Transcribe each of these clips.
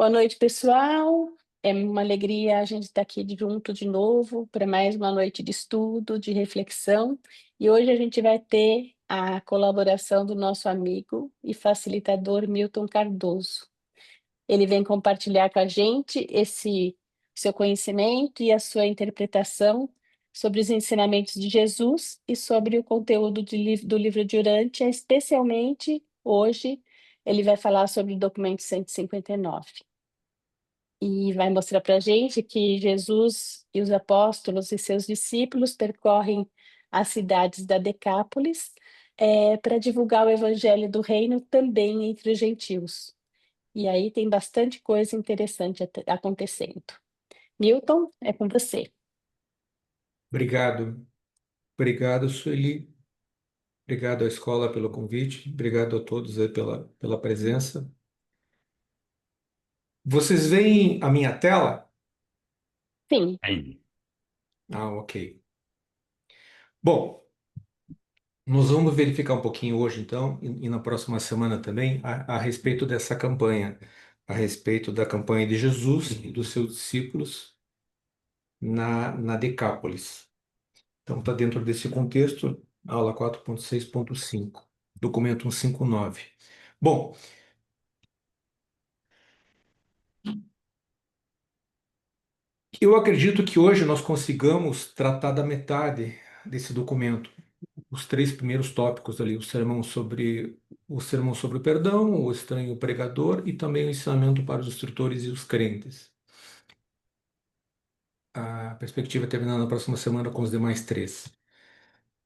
Boa noite, pessoal. É uma alegria a gente estar aqui junto de novo para mais uma noite de estudo, de reflexão. E hoje a gente vai ter a colaboração do nosso amigo e facilitador Milton Cardoso. Ele vem compartilhar com a gente esse seu conhecimento e a sua interpretação sobre os ensinamentos de Jesus e sobre o conteúdo do livro de Urântia, especialmente hoje ele vai falar sobre o documento 159 e vai mostrar para a gente que Jesus e os apóstolos e seus discípulos percorrem as cidades da Decápolis para divulgar o evangelho do reino também entre os gentios. E aí tem bastante coisa interessante acontecendo. Milton, é com você. Obrigado. Obrigado, Sueli. Obrigado à escola pelo convite. Obrigado a todos aí pela presença. Vocês veem a minha tela? Sim, Ah, ok. Bom, nós vamos verificar um pouquinho hoje, então, e na próxima semana também, a respeito dessa campanha, a respeito da campanha de Jesus e dos seus discípulos na Decápolis. Então, está dentro desse contexto, aula 4.6.5, documento 159. Bom, eu acredito que hoje nós consigamos tratar da metade desse documento, os três primeiros tópicos ali, o sermão sobre o perdão, o estranho pregador e também o ensinamento para os instrutores e os crentes. A perspectiva é terminar na próxima semana com os demais três.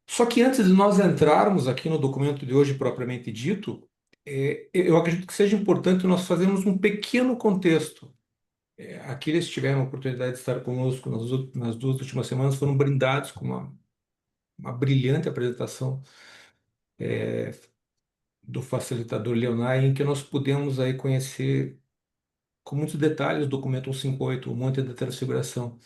Só que antes de nós entrarmos aqui no documento de hoje propriamente dito, eu acredito que seja importante nós fazermos um pequeno contexto. Aqueles que tiveram a oportunidade de estar conosco nas duas últimas semanas foram brindados com uma brilhante apresentação do facilitador Leonai, em que nós pudemos aí conhecer com muitos detalhes o documento 158, o Monte da Transfiguração.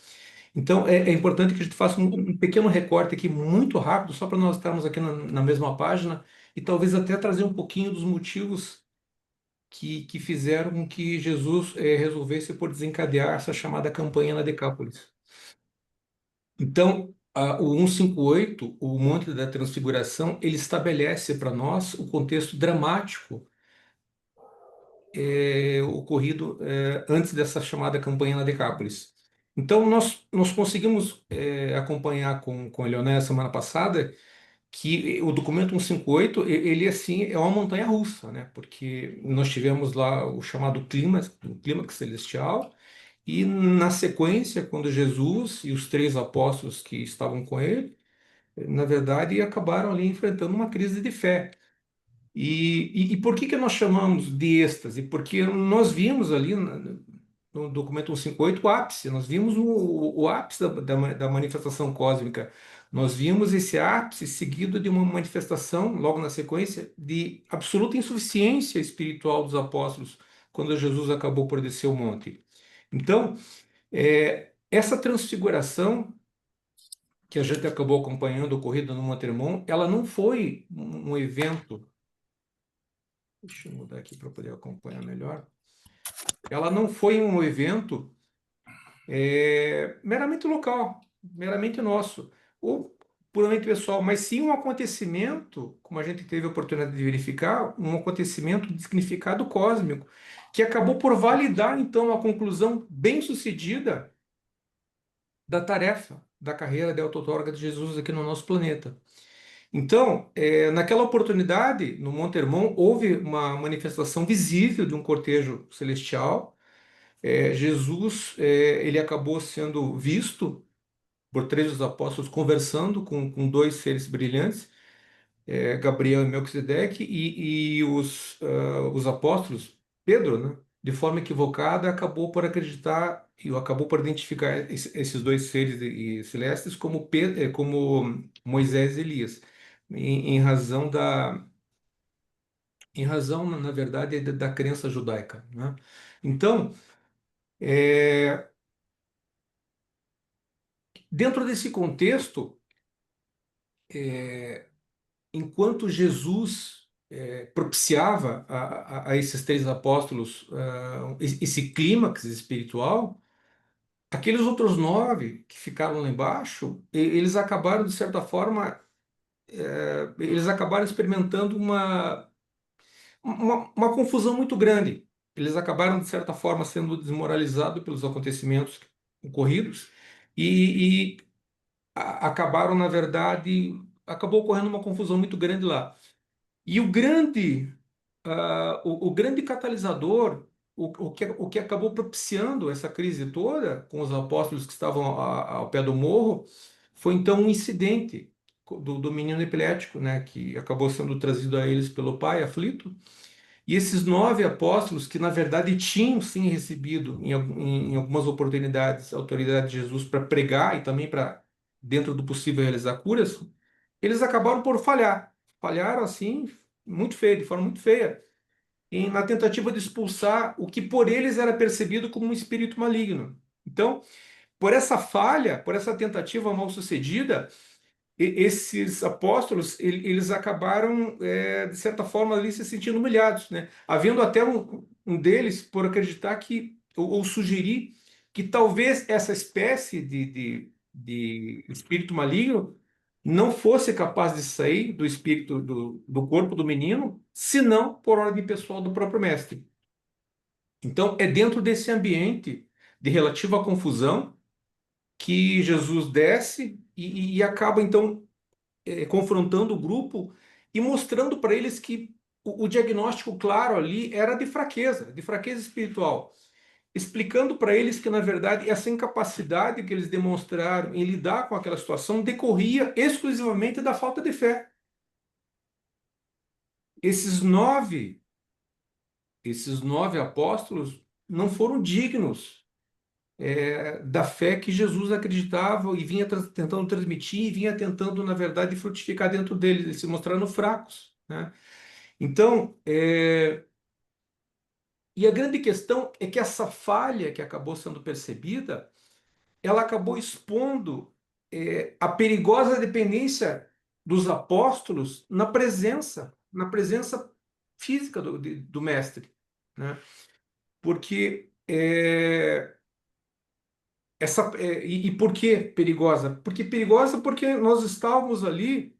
Então, é importante que a gente faça um pequeno recorte aqui, muito rápido, só para nós estarmos aqui na mesma página e talvez até trazer um pouquinho dos motivos que fizeram com que Jesus resolvesse por desencadear essa chamada campanha na Decápolis. Então, o 158, o Monte da Transfiguração, ele estabelece para nós o contexto dramático ocorrido antes dessa chamada campanha na Decápolis. Então, nós conseguimos acompanhar com a Leonel semana passada que o documento 158, ele assim, é uma montanha-russa, né? Porque nós tivemos lá o chamado clímax celestial, e na sequência, quando Jesus e os três apóstolos que estavam com ele, na verdade, acabaram ali enfrentando uma crise de fé. E por que que nós chamamos de êxtase? Porque nós vimos ali no documento 158 o ápice, nós vimos o ápice da manifestação cósmica. Nós vimos esse ápice seguido de uma manifestação, logo na sequência, de absoluta insuficiência espiritual dos apóstolos, quando Jesus acabou por descer o monte. Então, essa transfiguração que a gente acabou acompanhando, ocorrida no Monte Hermon, ela não foi um evento. Deixa eu mudar aqui para poder acompanhar melhor. Ela não foi um evento meramente local, meramente nosso, ou puramente pessoal, mas sim um acontecimento, como a gente teve a oportunidade de verificar, um acontecimento de significado cósmico, que acabou por validar, então, a conclusão bem-sucedida da tarefa, da carreira de auto-outorga de Jesus aqui no nosso planeta. Então, naquela oportunidade, no Monte Hermon, houve uma manifestação visível de um cortejo celestial. Jesus, ele acabou sendo visto por três dos apóstolos conversando com dois seres brilhantes, Gabriel e Melquisedeque, e os apóstolos, Pedro, né, de forma equivocada, acabou por acreditar e acabou por identificar esses dois seres celestes como, como Moisés e Elias, em razão na verdade, da crença judaica, né? Então, dentro desse contexto, enquanto Jesus propiciava a esses três apóstolos esse clímax espiritual, aqueles outros nove que ficaram lá embaixo, eles acabaram, de certa forma, eles acabaram experimentando uma confusão muito grande. Eles acabaram, de certa forma, sendo desmoralizados pelos acontecimentos ocorridos e acabaram, na verdade, acabou ocorrendo uma confusão muito grande lá. E o grande catalisador, o que acabou propiciando essa crise toda com os apóstolos que estavam ao pé do morro, foi então um incidente do menino epilético, né, que acabou sendo trazido a eles pelo pai aflito. E esses nove apóstolos, que na verdade tinham sim recebido em algumas oportunidades a autoridade de Jesus para pregar e também para, dentro do possível, realizar curas, eles acabaram por falhar. Falharam assim, muito feio, de forma muito feia, na tentativa de expulsar o que por eles era percebido como um espírito maligno. Então, por essa falha, por essa tentativa mal sucedida, esses apóstolos eles acabaram de certa forma ali se sentindo humilhados, né? Havendo até um deles por acreditar que ou sugerir que talvez essa espécie de espírito maligno não fosse capaz de sair do espírito do corpo do menino, senão por ordem pessoal do próprio mestre. Então é dentro desse ambiente de relativa confusão que Jesus desce e acaba então confrontando o grupo e mostrando para eles que o diagnóstico claro ali era de fraqueza espiritual, explicando para eles que, na verdade, essa incapacidade que eles demonstraram em lidar com aquela situação decorria exclusivamente da falta de fé. Esses nove, esses nove apóstolos não foram dignos da fé que Jesus acreditava e vinha tentando transmitir, e vinha tentando, na verdade, frutificar dentro deles, eles se mostrando fracos, né? Então, e a grande questão é que essa falha que acabou sendo percebida, ela acabou expondo a perigosa dependência dos apóstolos na presença física do mestre, né? Porque e por que perigosa? Porque perigosa porque nós estávamos ali,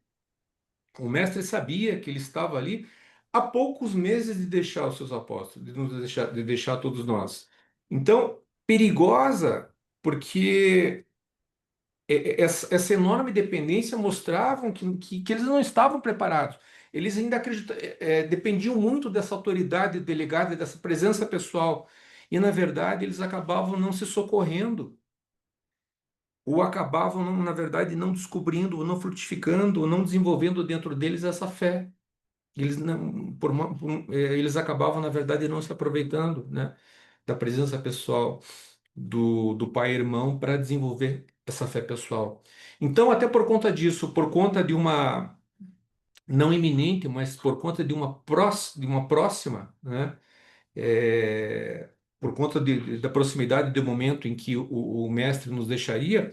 o mestre sabia que ele estava ali há poucos meses de deixar os seus apóstolos, de deixar todos nós. Então, perigosa porque essa enorme dependência mostravam que eles não estavam preparados. Eles ainda dependiam muito dessa autoridade delegada, dessa presença pessoal. E, na verdade, eles acabavam não se socorrendo, ou acabavam, na verdade, não descobrindo, ou não frutificando, ou não desenvolvendo dentro deles essa fé. Eles, não, eles acabavam, na verdade, não se aproveitando, né, da presença pessoal do pai e irmão para desenvolver essa fé pessoal. Então, até por conta disso, por conta de uma, não iminente, mas por conta de uma próxima, né, por conta da proximidade do momento em que o mestre nos deixaria,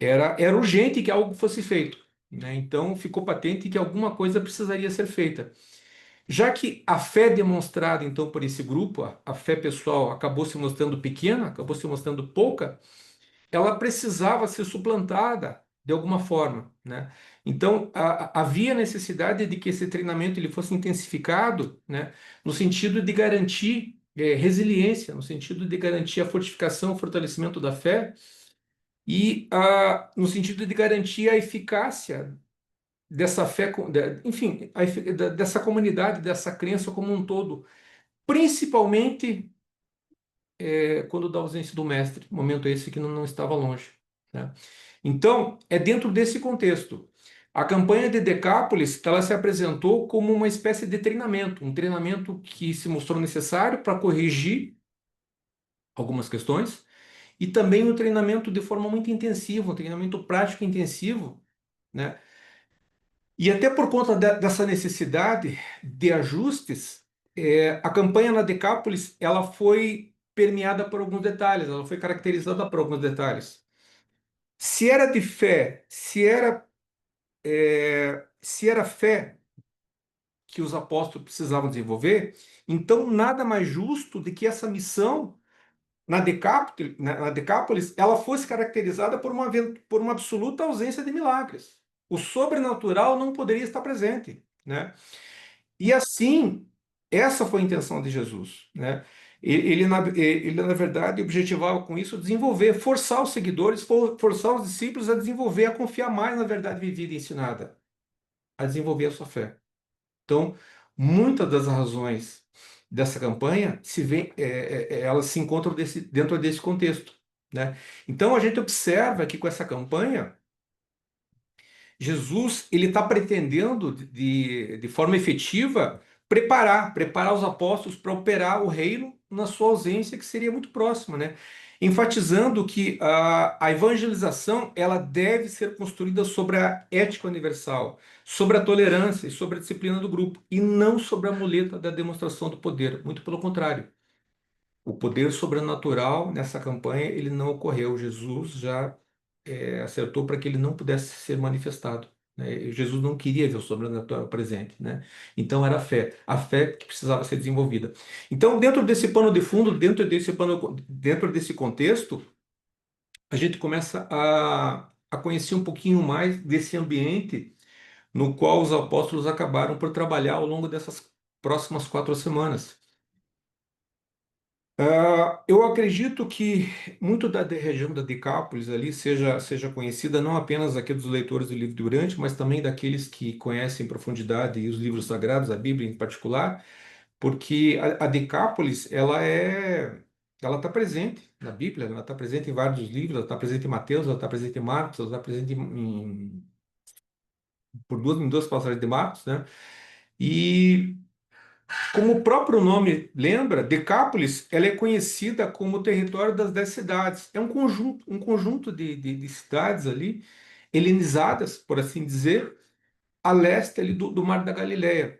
era urgente que algo fosse feito, né? Então, ficou patente que alguma coisa precisaria ser feita. Já que a fé demonstrada, então, por esse grupo, a fé pessoal, acabou se mostrando pequena, acabou se mostrando pouca, ela precisava ser suplantada de alguma forma, né? Então, havia necessidade de que esse treinamento ele fosse intensificado, né? No sentido de garantir resiliência, no sentido de garantir a fortificação, o fortalecimento da fé e no sentido de garantir a eficácia dessa fé, enfim, dessa comunidade, dessa crença como um todo, principalmente quando da ausência do mestre, momento esse que não estava longe, né? Então, é dentro desse contexto. A campanha de Decápolis, ela se apresentou como uma espécie de treinamento, um treinamento que se mostrou necessário para corrigir algumas questões, e também um treinamento de forma muito intensiva, um treinamento prático e intensivo, né? E até por conta dessa necessidade de ajustes, a campanha na Decápolis ela foi permeada por alguns detalhes, ela foi caracterizada por alguns detalhes. Se era de fé, se era fé que os apóstolos precisavam desenvolver, então nada mais justo do que essa missão na Decápolis, ela fosse caracterizada por uma absoluta ausência de milagres. O sobrenatural não poderia estar presente, né? E assim, essa foi a intenção de Jesus, né? Na verdade, objetivava com isso desenvolver, forçar os seguidores, forçar os discípulos a desenvolver, a confiar mais na verdade vivida e ensinada, a desenvolver a sua fé. Então, muitas das razões dessa campanha elas se encontram dentro desse contexto, né? Então, a gente observa que com essa campanha Jesus ele está pretendendo de forma efetiva preparar os apóstolos para operar o reino na sua ausência, que seria muito próxima, né? Enfatizando que a evangelização ela deve ser construída sobre a ética universal, sobre a tolerância e sobre a disciplina do grupo, e não sobre a muleta da demonstração do poder. Muito pelo contrário. O poder sobrenatural nessa campanha ele não ocorreu. Jesus já acertou para que ele não pudesse ser manifestado, né? Jesus não queria ver o sobrenatural presente, né? Então era a fé que precisava ser desenvolvida. Então, dentro desse pano de fundo, dentro desse contexto, a gente começa a conhecer um pouquinho mais desse ambiente no qual os apóstolos acabaram por trabalhar ao longo dessas próximas 4 semanas. Eu acredito que muito da região da Decápolis ali seja conhecida não apenas aqui dos leitores do livro Durante, mas também daqueles que conhecem em profundidade os livros sagrados, a Bíblia em particular, porque a Decápolis ela está presente na Bíblia, ela está presente em vários livros, ela está presente em Mateus, ela está presente em Marcos, ela está presente em duas passagens de Marcos, né? E como o próprio nome lembra, Decápolis, ela é conhecida como o território das 10 cidades. É um conjunto de cidades ali, helenizadas, por assim dizer, a leste ali do Mar da Galileia.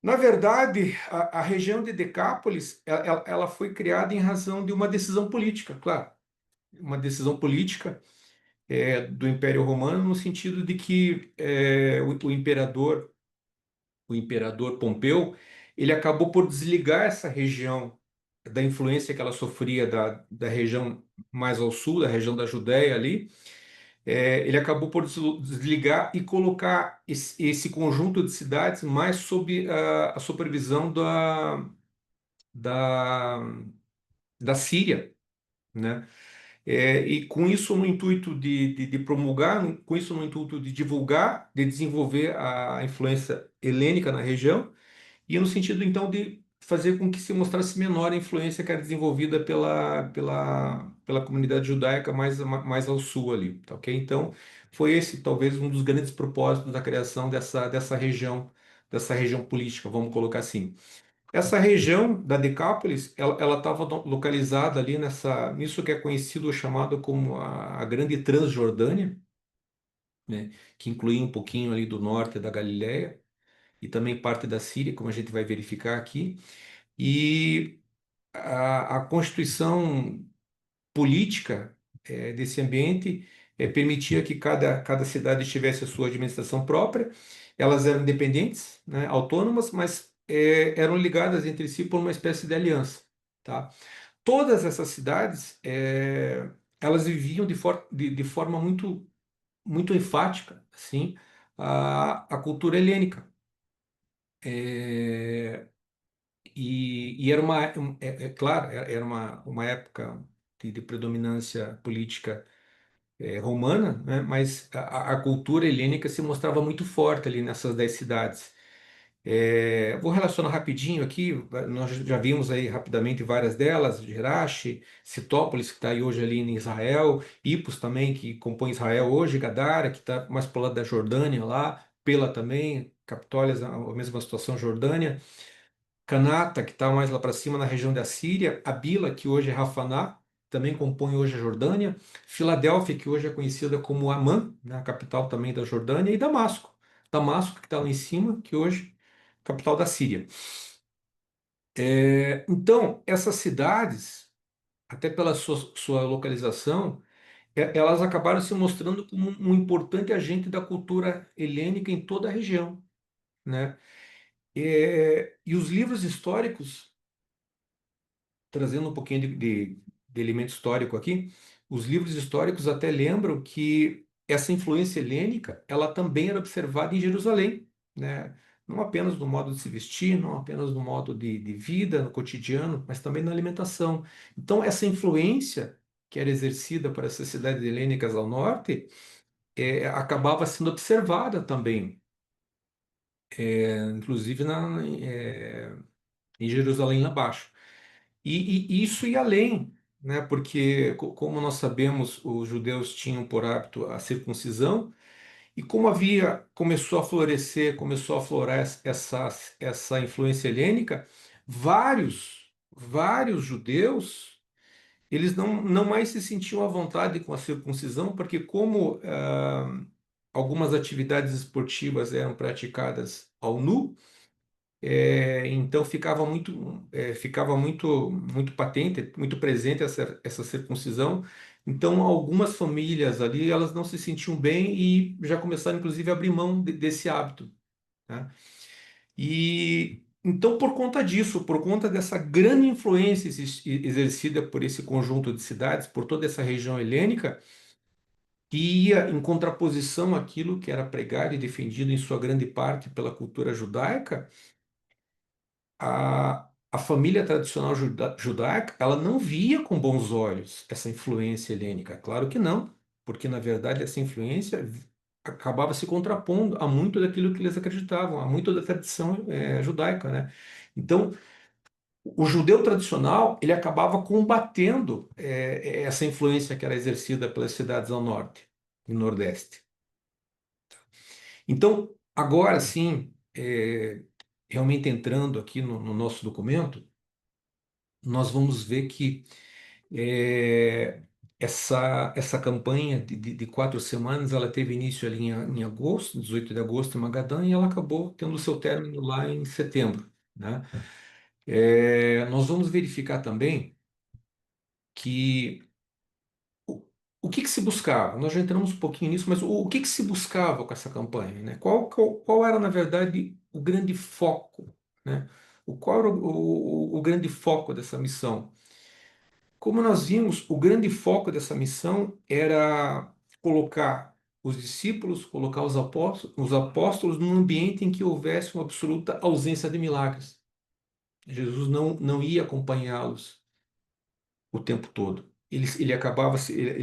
Na verdade, a região de Decápolis, ela foi criada em razão de uma decisão política, claro, uma decisão política do Império Romano, no sentido de que o imperador Pompeu, ele acabou por desligar essa região da influência que ela sofria da região mais ao sul, da região da Judéia ali. Ele acabou por desligar e colocar esse conjunto de cidades mais sob a supervisão da, da Síria, né? E com isso no intuito de promulgar, com isso no intuito de divulgar, de desenvolver a influência helênica na região, e no sentido, então, de fazer com que se mostrasse menor a influência que era desenvolvida pela comunidade judaica mais ao sul ali, tá ok? Então, foi esse talvez um dos grandes propósitos da criação dessa região política, vamos colocar assim. Essa região da Decápolis, ela estava localizada ali nisso que é conhecido ou chamado como a Grande Transjordânia, né? Que incluía um pouquinho ali do norte da Galileia, e também parte da Síria, como a gente vai verificar aqui. E a constituição política desse ambiente permitia que cada cidade tivesse a sua administração própria. Elas eram independentes, né, autônomas, mas eram ligadas entre si por uma espécie de aliança, tá? Todas essas cidades, elas viviam de forma muito enfática, assim, a cultura helênica. É, e era claro, era uma época de predominância política romana, né? Mas a cultura helênica se mostrava muito forte ali nessas 10 cidades. Vou relacionar rapidinho aqui, nós já vimos aí rapidamente várias delas, Jerache, Citópolis, que está aí hoje ali em Israel, Ipos também, que compõe Israel hoje, Gadara, que está mais para o lado da Jordânia lá, Pela também, Capitólia, a mesma situação, Jordânia. Canata, que está mais lá para cima na região da Síria, Abila, que hoje é Rafaná, também compõe hoje a Jordânia, Filadélfia, que hoje é conhecida como Amã, né, a capital também da Jordânia, e Damasco. Damasco, que está lá em cima, que hoje é a capital da Síria. Então, essas cidades, até pela sua localização, elas acabaram se mostrando como um importante agente da cultura helênica em toda a região, né? E os livros históricos, trazendo um pouquinho de elemento histórico aqui, os livros históricos até lembram que essa influência helênica, ela também era observada em Jerusalém, né? Não apenas no modo de se vestir, não apenas no modo de vida, no cotidiano, mas também na alimentação. Então, essa influência que era exercida por essas cidades helênicas ao norte, acabava sendo observada também, inclusive em Jerusalém lá abaixo. E isso ia além, né? Porque, como nós sabemos, os judeus tinham por hábito a circuncisão, e como começou a florescer, começou a aflorar essa influência helênica, vários judeus, eles não mais se sentiam à vontade com a circuncisão, porque como algumas atividades esportivas eram praticadas ao nu, então ficava muito patente, muito presente essa circuncisão. Então, algumas famílias ali, elas não se sentiam bem e já começaram, inclusive, a abrir mão desse hábito, né? E então, por conta disso, por conta dessa grande influência exercida por esse conjunto de cidades, por toda essa região helênica, que ia em contraposição àquilo que era pregado e defendido em sua grande parte pela cultura judaica, a família tradicional judaica, ela não via com bons olhos essa influência helênica. Claro que não, porque na verdade essa influência acabava se contrapondo a muito daquilo que eles acreditavam, a muito da tradição judaica, né? Então, o judeu tradicional, ele acabava combatendo essa influência que era exercida pelas cidades ao norte e nordeste. Então, agora sim, realmente entrando aqui no nosso documento, nós vamos ver que essa campanha de 4 semanas, ela teve início ali em agosto, 18 de agosto, em Magadã, e ela acabou tendo seu término lá em setembro, né? Nós vamos verificar também que o que que se buscava. Nós já entramos um pouquinho nisso, mas o que que se buscava com essa campanha, né? Qual era, na verdade, o grande foco, né? Qual era o grande foco dessa missão? Como nós vimos, o grande foco dessa missão era colocar os discípulos, colocar os apóstolos num ambiente em que houvesse uma absoluta ausência de milagres. Jesus não ia acompanhá-los o tempo todo. Ele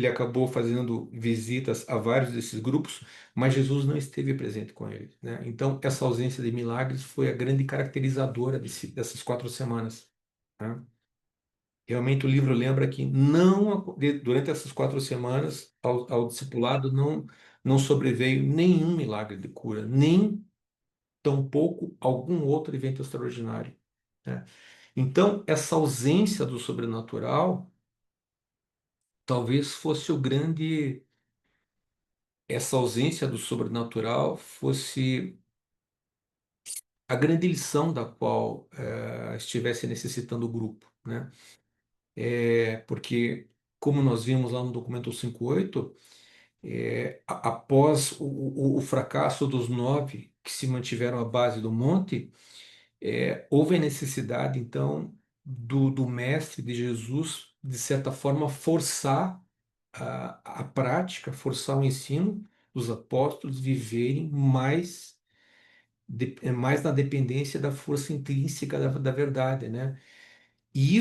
acabou fazendo visitas a vários desses grupos, mas Jesus não esteve presente com eles, né? Então, essa ausência de milagres foi a grande caracterizadora dessas 4 semanas, né? Realmente o livro lembra que durante essas 4 semanas ao discipulado não sobreveio nenhum milagre de cura, nem tampouco algum outro evento extraordinário, né? Então, essa talvez fosse o grande, essa ausência do sobrenatural fosse a grande lição da qual estivesse necessitando o grupo, né? Porque, como nós vimos lá no documento 58, após o fracasso dos 9 que se mantiveram à base do monte, houve a necessidade, então, do mestre de Jesus, de certa forma, forçar a prática, forçar o ensino dos apóstolos viverem mais na dependência da força intrínseca da verdade, né? E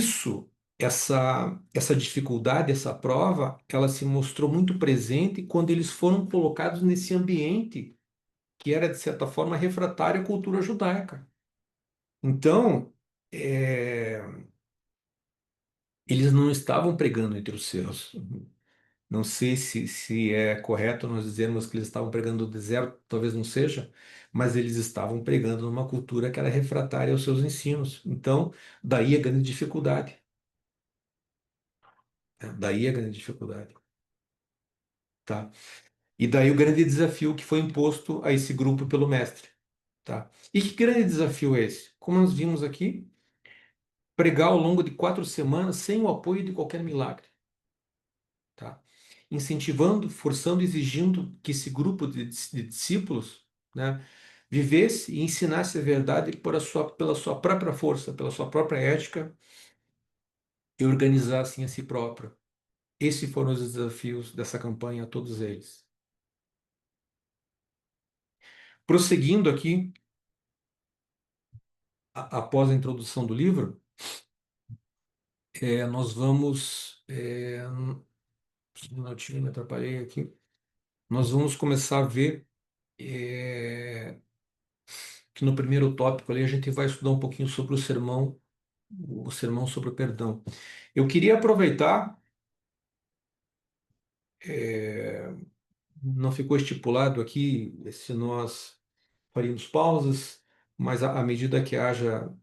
essa dificuldade, essa prova, ela se mostrou muito presente quando eles foram colocados nesse ambiente que era, de certa forma, refratário à cultura judaica. Então, é, eles não estavam pregando entre os seus. Não sei se é correto nós dizermos que eles estavam pregando no deserto, talvez não seja, mas eles estavam pregando numa cultura que era refratária aos seus ensinos. Então, daí a grande dificuldade, né? Daí a grande dificuldade, tá? E daí o grande desafio que foi imposto a esse grupo pelo mestre, tá? E que grande desafio é esse? Como nós vimos aqui, pregar ao longo de 4 semanas sem o apoio de qualquer milagre, tá? Incentivando, forçando, exigindo que esse grupo de discípulos, né, vivesse e ensinasse a verdade pela sua própria força, pela sua própria ética e organizasse a si próprio. Esses foram os desafios dessa campanha, todos eles. Prosseguindo aqui, após a introdução do livro, nós vamos. Um minutinho, me atrapalhei aqui. Nós vamos começar a ver é, que no primeiro tópico ali a gente vai estudar um pouquinho sobre o sermão sobre o perdão. Eu queria aproveitar, é, não ficou estipulado aqui se nós faríamos pausas, mas à medida que haja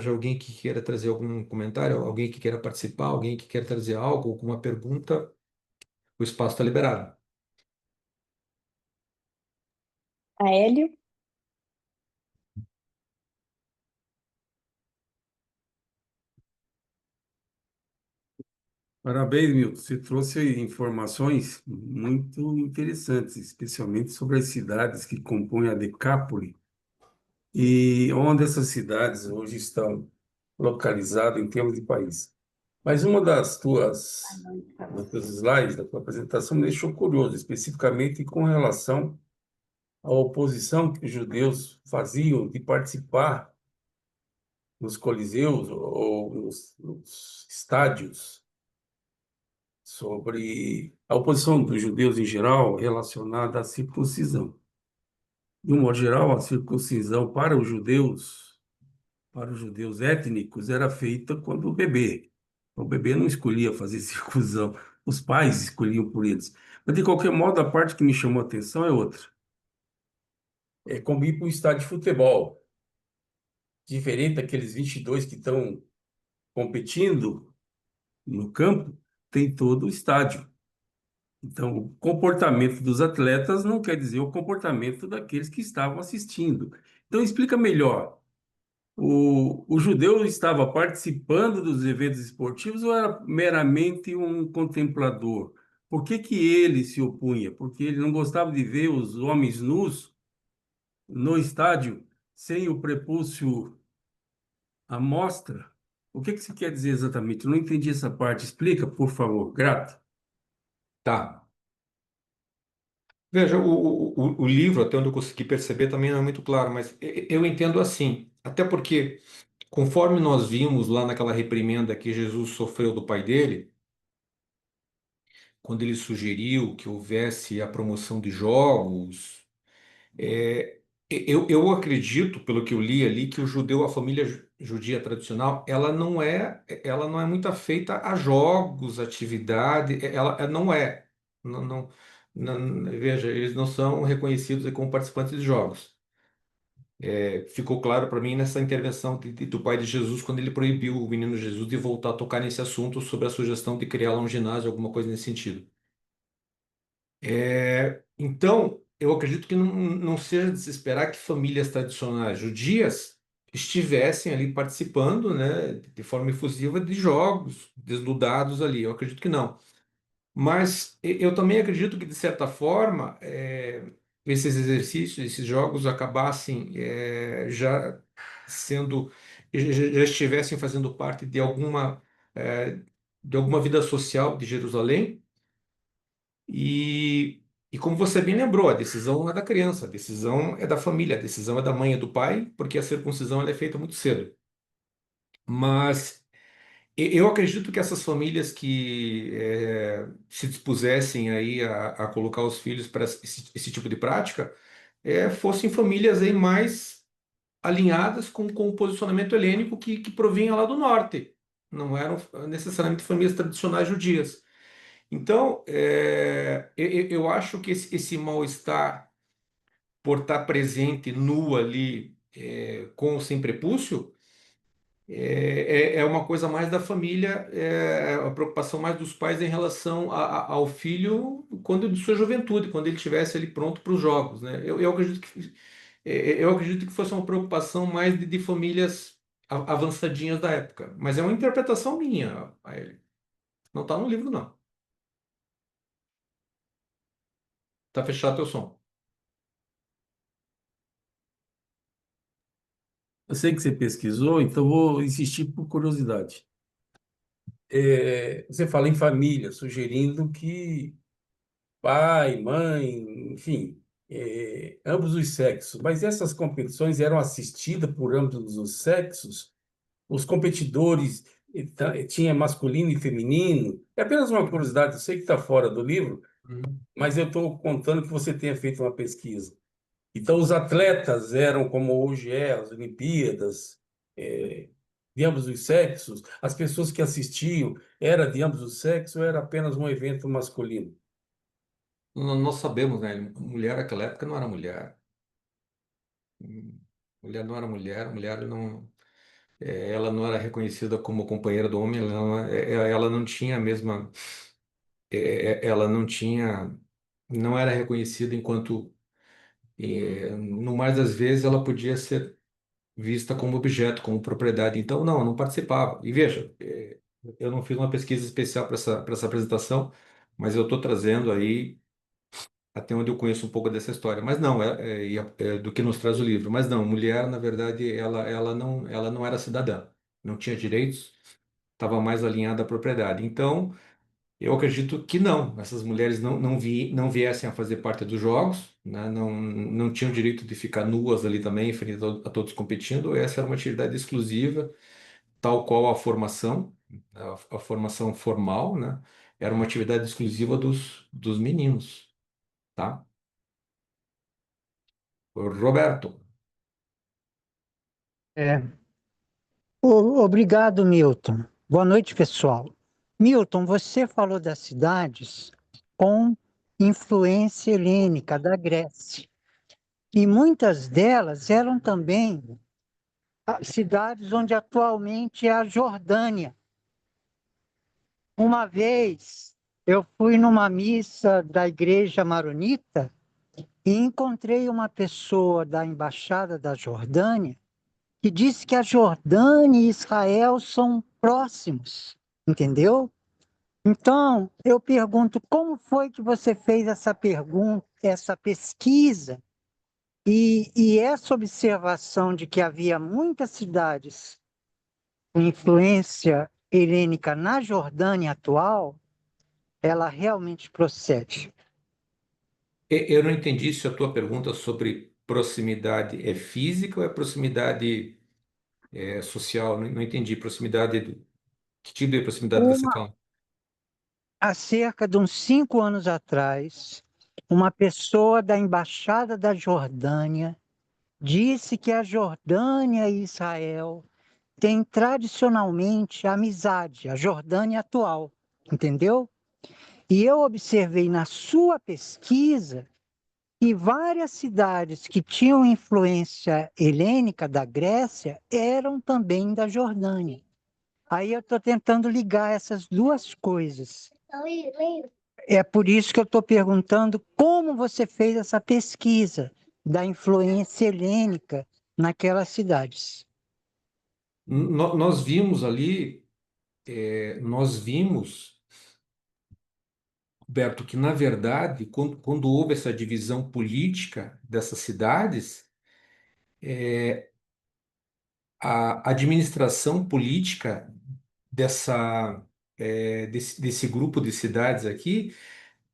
alguém que queira trazer algum comentário, alguém que queira participar, alguém que queira trazer algo, alguma pergunta, o espaço está liberado. Aélio? Parabéns, Milton. Você trouxe informações muito interessantes, especialmente sobre as cidades que compõem a Decápole e onde essas cidades hoje estão localizadas em termos de país. Mas uma dos teus slides, da tua apresentação, me deixou curioso, especificamente com relação à oposição que os judeus faziam de participar nos coliseus ou nos estádios, sobre a oposição dos judeus em geral relacionada à circuncisão. De um modo geral, a circuncisão para os judeus étnicos, era feita quando o bebê. O bebê não escolhia fazer circuncisão, os pais escolhiam por eles. Mas, de qualquer modo, a parte que me chamou a atenção é outra. É como ir para um estádio de futebol. Diferente daqueles 22 que estão competindo no campo, tem todo o estádio. Então, o comportamento dos atletas não quer dizer o comportamento daqueles que estavam assistindo. Então, explica melhor. O judeu estava participando dos eventos esportivos ou era meramente um contemplador? Por que que ele se opunha? Porque ele não gostava de ver os homens nus no estádio sem o prepúcio à mostra? O que que você quer dizer exatamente? Eu não entendi essa parte. Explica, por favor. Grato. Tá. Veja, o livro, até onde eu consegui perceber, também não é muito claro, mas eu entendo assim. Até porque, conforme nós vimos lá naquela reprimenda que Jesus sofreu do pai dele, quando ele sugeriu que houvesse a promoção de jogos, é, eu acredito, pelo que eu li ali, que o judeu, a família judia tradicional, ela não é muito afeita a jogos, atividade, ela não é. Não, não, veja, eles não são reconhecidos como participantes de jogos. Ficou claro para mim nessa intervenção do pai de Jesus, quando ele proibiu o menino Jesus de voltar a tocar nesse assunto sobre a sugestão de criar lá um ginásio, alguma coisa nesse sentido. Então, eu acredito que não seja de se esperar que famílias tradicionais judias estivessem ali participando, né, de forma efusiva de jogos desnudados ali. Eu acredito que não. Mas eu também acredito que, de certa forma, esses exercícios, esses jogos acabassem já sendo, já estivessem fazendo parte eh, de alguma vida social de Jerusalém e, e como você bem lembrou, a decisão não é da criança, a decisão é da família, a decisão é da mãe e do pai, porque a circuncisão ela é feita muito cedo. Mas eu acredito que essas famílias que se dispusessem aí a colocar os filhos para esse tipo de prática, fossem famílias aí mais alinhadas com o posicionamento helênico que provinha lá do norte. Não eram necessariamente famílias tradicionais judias. Então, eu acho que esse mal-estar por estar presente nu ali, com ou sem prepúcio, é uma coisa mais da família, a preocupação mais dos pais em relação ao filho quando de sua juventude, quando ele estivesse ali pronto para os jogos, né? Eu acredito que fosse uma preocupação mais de famílias avançadinhas da época, mas é uma interpretação minha, não está no livro, não. Tá fechado teu som. Eu sei que você pesquisou, então vou insistir por curiosidade. Você fala em família, sugerindo que pai, mãe, enfim, ambos os sexos. Mas essas competições eram assistidas por ambos os sexos? Os competidores tinha masculino e feminino? É apenas uma curiosidade, eu sei que está fora do livro, Hum. mas eu estou contando que você tenha feito uma pesquisa. Então, os atletas eram como hoje é, as Olimpíadas, é, de ambos os sexos. As pessoas que assistiam era de ambos os sexos ou era apenas um evento masculino? Nós sabemos, né? Mulher naquela época não era mulher. Hum, Mulher não era mulher, mulher não, ela não era reconhecida como companheira do homem, ela não tinha a mesma, ela não tinha, não era reconhecida enquanto, no mais das vezes, ela podia ser vista como objeto, como propriedade. Então, não, eu não participava. E veja, eu não fiz uma pesquisa especial para essa apresentação, mas eu estou trazendo aí até onde eu conheço um pouco dessa história. Mas não, do que nos traz o livro. Mas não, mulher, na verdade, ela não era cidadã, não tinha direitos, estava mais alinhada à propriedade. Então, eu acredito que não, essas mulheres não viessem a fazer parte dos jogos, né? Não tinham direito de ficar nuas ali também, frente a todos competindo. Essa era uma atividade exclusiva, tal qual a formação, a formação formal, né? Era uma atividade exclusiva dos meninos, tá? Roberto. É. Obrigado, Milton. Boa noite, pessoal. Milton, você falou das cidades com influência helênica da Grécia. E muitas delas eram também cidades onde atualmente é a Jordânia. Uma vez eu fui numa missa da Igreja Maronita e encontrei uma pessoa da Embaixada da Jordânia que disse que a Jordânia e Israel são próximos, entendeu? Então, eu pergunto, como foi que você fez essa pergunta, essa pesquisa e essa observação de que havia muitas cidades com influência helênica na Jordânia atual, ela realmente procede? Eu não entendi se a tua pergunta sobre proximidade é física ou é proximidade social. Não entendi. Que tipo de proximidade você Uma, fala? há cerca de uns 5 anos atrás, uma pessoa da Embaixada da Jordânia disse que a Jordânia e Israel têm tradicionalmente amizade, a Jordânia atual, entendeu? E eu observei na sua pesquisa que várias cidades que tinham influência helênica da Grécia eram também da Jordânia. Aí eu estou tentando ligar essas duas coisas. É por isso que eu estou perguntando como você fez essa pesquisa da influência helênica naquelas cidades. Nós vimos ali, nós vimos, Roberto, que na verdade, quando houve essa divisão política dessas cidades, a administração política desse grupo de cidades aqui,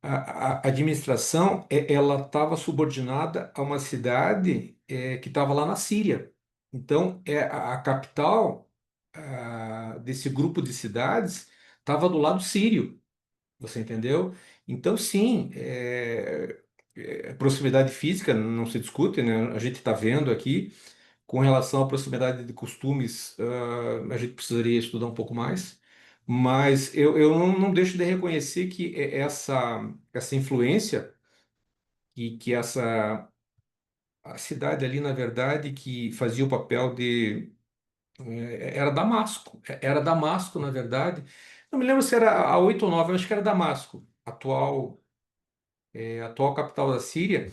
a administração, ela estava subordinada a uma cidade que estava lá na Síria. Então, a capital desse grupo de cidades estava do lado sírio, você entendeu? Então, sim, proximidade física não se discute, né? A gente está vendo aqui. Com relação à proximidade de costumes, a gente precisaria estudar um pouco mais, mas eu não deixo de reconhecer que essa influência e que a cidade ali, na verdade, que fazia o papel era Damasco, na verdade. Não me lembro se era a 8 ou 9, eu acho que era Damasco, atual capital da Síria,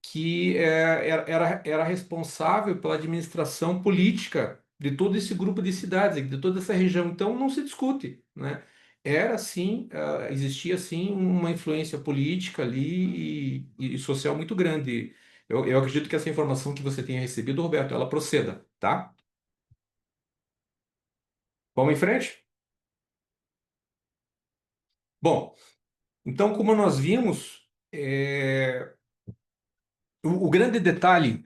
que era responsável pela administração política de todo esse grupo de cidades, de toda essa região. Então, não se discute, né? Era sim, existia sim uma influência política ali e social muito grande, Eu acredito que essa informação que você tenha recebido, Roberto, ela proceda, tá? Vamos em frente? Bom, então, como nós vimos, o grande detalhe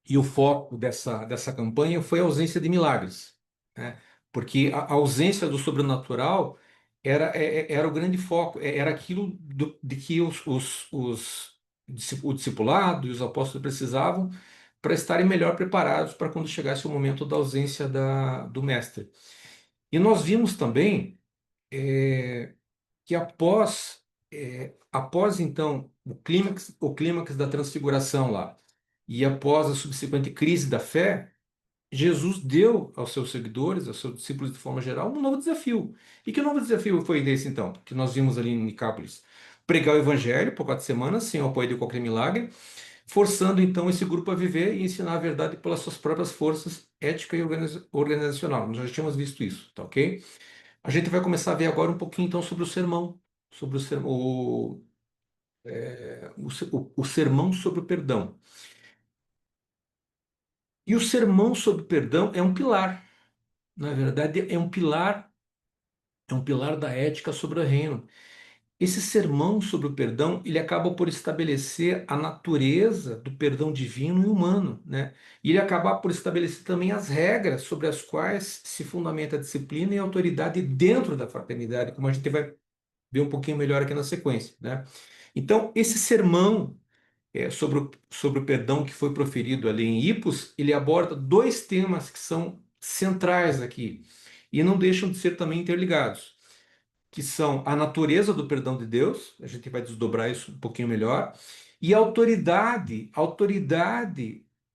e o foco dessa campanha foi a ausência de milagres, né? Porque a ausência do sobrenatural era o grande foco, era aquilo de que o discipulado e os apóstolos precisavam para estarem melhor preparados para quando chegasse o momento da ausência do mestre. E nós vimos também que após então o clímax da transfiguração lá, e após a subsequente crise da fé, Jesus deu aos seus seguidores, aos seus discípulos de forma geral, um novo desafio. E que novo desafio foi esse então, que nós vimos ali em Nicápolis? Pregar o evangelho por 4 semanas, sem o apoio de qualquer milagre, forçando então esse grupo a viver e ensinar a verdade pelas suas próprias forças ética e organizacional. Nós já tínhamos visto isso, tá ok? A gente vai começar a ver agora um pouquinho então sobre o sermão, sobre o sermão sobre o perdão. E o sermão sobre o perdão é um pilar, na verdade é um pilar da ética sobre o reino. Esse sermão sobre o perdão, ele acaba por estabelecer a natureza do perdão divino e humano, né? E ele acaba por estabelecer também as regras sobre as quais se fundamenta a disciplina e a autoridade dentro da fraternidade, como a gente vai ver um pouquinho melhor aqui na sequência, né? Então, esse sermão sobre o perdão que foi proferido ali em Hipos, ele aborda dois temas que são centrais aqui e não deixam de ser também interligados, que são a natureza do perdão de Deus, a gente vai desdobrar isso um pouquinho melhor, e a autoridade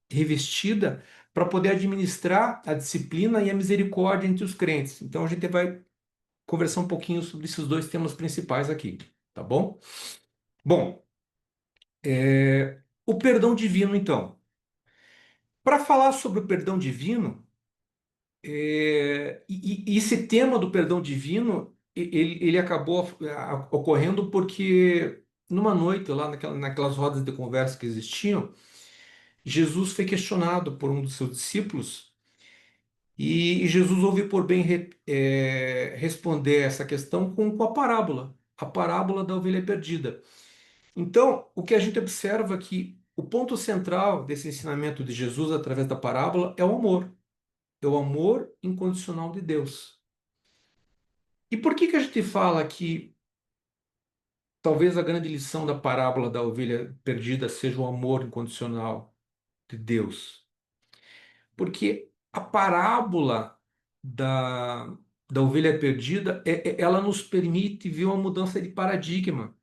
revestida para poder administrar a disciplina e a misericórdia entre os crentes. Então a gente vai conversar um pouquinho sobre esses dois temas principais aqui, tá bom? Bom, o perdão divino, então. Para falar sobre o perdão divino, e esse tema do perdão divino, ele acabou ocorrendo porque numa noite, lá naquelas rodas de conversa que existiam, Jesus foi questionado por um dos seus discípulos e Jesus ouviu por bem responder essa questão com a parábola da ovelha perdida. Então, o que a gente observa é que o ponto central desse ensinamento de Jesus através da parábola é o amor. É o amor incondicional de Deus. E por que a gente fala que talvez a grande lição da parábola da ovelha perdida seja o amor incondicional de Deus? Porque a parábola da, da ovelha perdida, ela nos permite ver uma mudança de paradigma.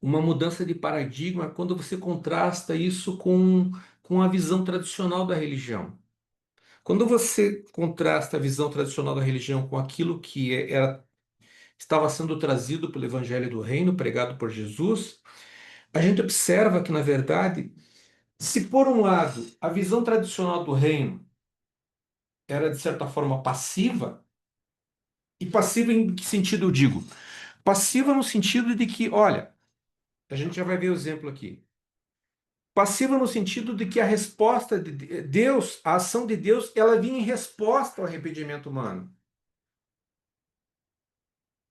Uma mudança de paradigma quando você contrasta isso com a visão tradicional da religião. Quando você contrasta a visão tradicional da religião com aquilo que estava sendo trazido pelo Evangelho do Reino, pregado por Jesus, a gente observa que, na verdade, se por um lado a visão tradicional do reino era, de certa forma, passiva, e passiva em que sentido eu digo? Passiva no sentido de que, olha, a gente já vai ver o exemplo aqui. Passiva no sentido de que a resposta de Deus, a ação de Deus, ela vinha em resposta ao arrependimento humano.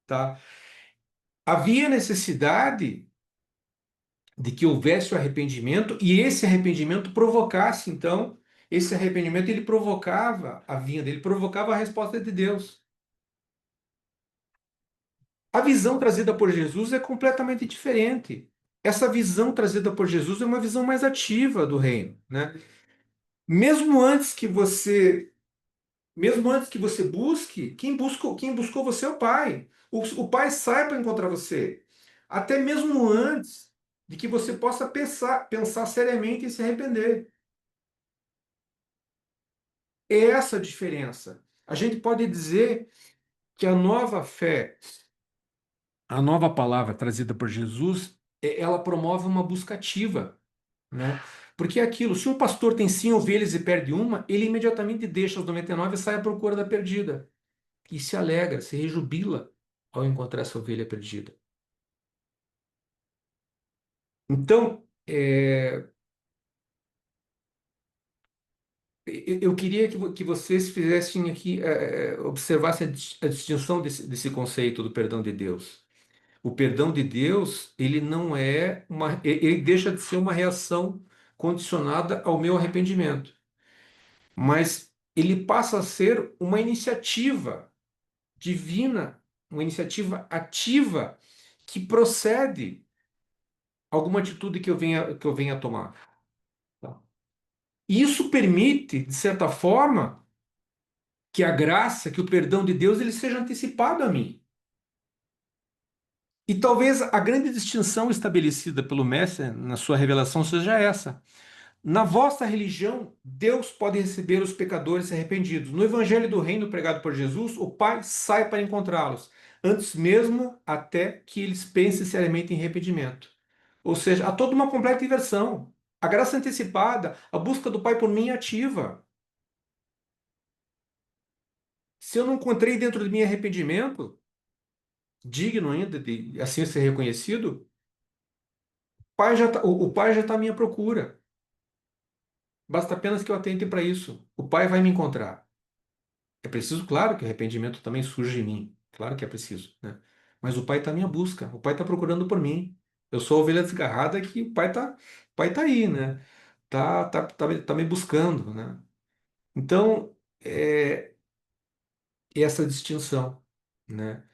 Tá? Havia necessidade de que houvesse o arrependimento e esse arrependimento provocasse, então, esse arrependimento ele provocava a vinda, ele provocava a resposta de Deus. A visão trazida por Jesus é completamente diferente. Essa visão trazida por Jesus é uma visão mais ativa do reino, né? Mesmo antes que você Mesmo antes que você busque, quem buscou você é o Pai. O Pai sai para encontrar você. Até mesmo antes de que você possa pensar seriamente em se arrepender. É essa a diferença. A gente pode dizer que a nova fé, a nova palavra trazida por Jesus, ela promove uma busca ativa, né? Porque é aquilo, se um pastor tem 100 ovelhas e perde uma, ele imediatamente deixa as 99 e sai à procura da perdida. E se alegra, se rejubila ao encontrar essa ovelha perdida. Então, eu queria que vocês fizessem aqui, observassem a distinção desse conceito do perdão de Deus. O perdão de Deus, ele não é ele deixa de ser uma reação condicionada ao meu arrependimento, mas ele passa a ser uma iniciativa divina, uma iniciativa ativa que procede alguma atitude que eu venha a tomar. Tá? E isso permite, de certa forma, que a graça, que o perdão de Deus, ele seja antecipado a mim. E talvez a grande distinção estabelecida pelo Mestre na sua revelação seja essa. Na vossa religião, Deus pode receber os pecadores arrependidos. No Evangelho do Reino pregado por Jesus, o Pai sai para encontrá-los, antes mesmo até que eles pensem seriamente em arrependimento. Ou seja, há toda uma completa inversão. A graça antecipada, a busca do Pai por mim é ativa. Se eu não encontrei dentro de mim arrependimento, digno ainda de assim ser reconhecido, o Pai já está à minha procura. Basta apenas que eu atente para isso. O Pai vai me encontrar. É preciso, claro, que o arrependimento também surja em mim. Claro que é preciso, né? Mas o Pai está à minha busca. O Pai está procurando por mim. Eu sou a ovelha desgarrada que o Pai tá aí, né? Tá me buscando, né? Então, essa distinção, né?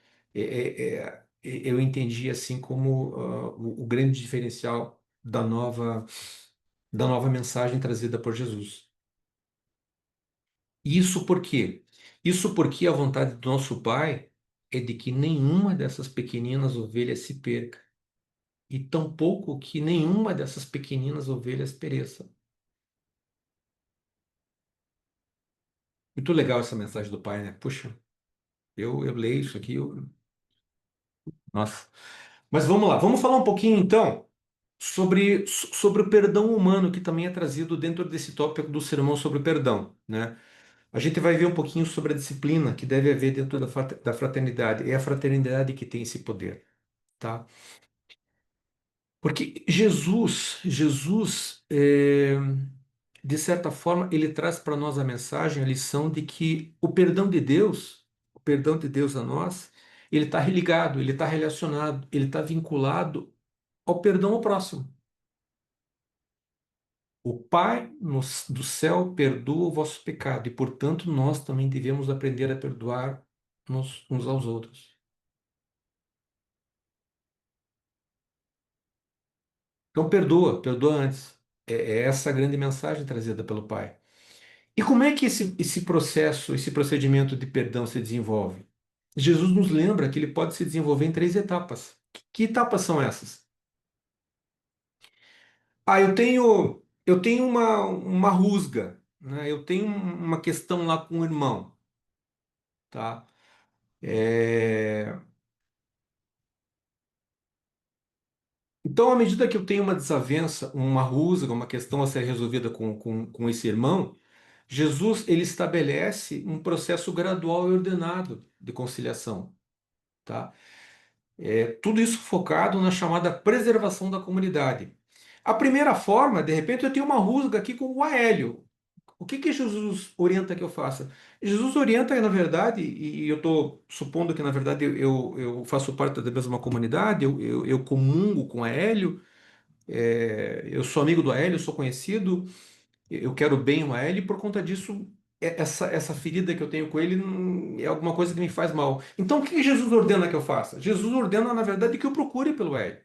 Eu entendi assim como o grande diferencial da nova mensagem trazida por Jesus. Isso por quê? Isso porque a vontade do nosso Pai é de que nenhuma dessas pequeninas ovelhas se perca, e tampouco que nenhuma dessas pequeninas ovelhas pereça. Muito legal essa mensagem do Pai, né? Puxa, eu leio isso aqui, nossa. Mas vamos lá, vamos falar um pouquinho então sobre o perdão humano, que também é trazido dentro desse tópico do sermão sobre o perdão, né? A gente vai ver um pouquinho sobre a disciplina que deve haver dentro da fraternidade. É a fraternidade que tem esse poder, tá? Porque Jesus, de certa forma, ele traz para nós a mensagem, a lição de que o perdão de Deus a nós, ele está religado, ele está relacionado, ele está vinculado ao perdão ao próximo. O Pai do céu perdoa o vosso pecado, e, portanto, nós também devemos aprender a perdoar uns aos outros. Então, perdoa antes. É essa a grande mensagem trazida pelo Pai. E como é que esse processo, esse procedimento de perdão se desenvolve? Jesus nos lembra que ele pode se desenvolver em 3 etapas. Que etapas são essas? Eu tenho uma rusga, né? Eu tenho uma questão lá com o irmão, tá? É, Então, à medida que eu tenho uma desavença, uma rusga, uma questão a ser resolvida com esse irmão, Jesus ele estabelece um processo gradual e ordenado de conciliação, tá? Tudo isso focado na chamada preservação da comunidade. A primeira forma, de repente, eu tenho uma rusga aqui com o Aélio. O que Jesus orienta que eu faça? Jesus orienta, na verdade, e eu estou supondo que, na verdade, eu faço parte da mesma comunidade, eu comungo com o Aélio, eu sou amigo do Aélio, sou conhecido, eu quero bem o Aélio, e por conta disso, essa ferida que eu tenho com ele é alguma coisa que me faz mal. Então, o que Jesus ordena que eu faça? Jesus ordena, na verdade, que eu procure pelo Aélio.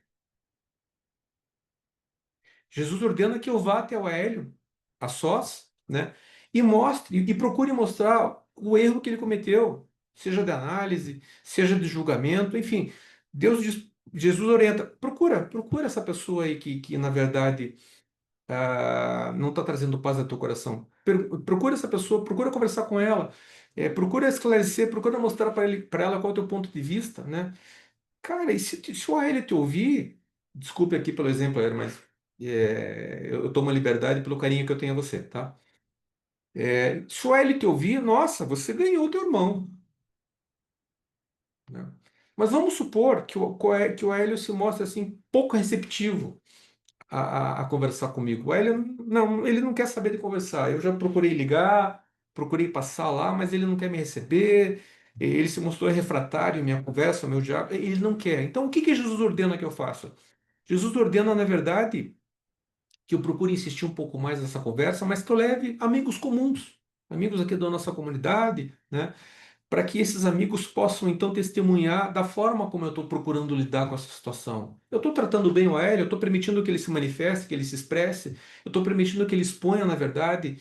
Jesus ordena que eu vá até o Aélio, a sós, né? E mostre, e procure mostrar o erro que ele cometeu, seja de análise, seja de julgamento, enfim. Jesus orienta, procura essa pessoa aí que na verdade, não está trazendo paz ao teu coração. Procura essa pessoa, procura conversar com ela, procura esclarecer, procura mostrar para ela qual é o teu ponto de vista, né? Cara, e se o AL te ouvir, desculpe aqui pelo exemplo, mas eu tomo a liberdade pelo carinho que eu tenho a você, tá? Se o AL te ouvir, nossa, você ganhou o teu irmão, né? Mas vamos supor que o Hélio se mostra assim pouco receptivo. a conversar comigo. O Hélio, não, ele não quer saber de conversar. Eu já procurei ligar, procurei passar lá, mas ele não quer me receber. Ele se mostrou refratário à minha conversa, ao meu diálogo. Ele não quer. Então, o que que Jesus ordena que eu faça? Jesus ordena, na verdade, que eu procure insistir um pouco mais nessa conversa, mas que eu leve amigos comuns, amigos aqui da nossa comunidade, né? Para que esses amigos possam então testemunhar da forma como eu estou procurando lidar com essa situação. Eu estou tratando bem o Hélio, eu estou permitindo que ele se manifeste, que ele se expresse, eu estou permitindo que ele exponha, na verdade,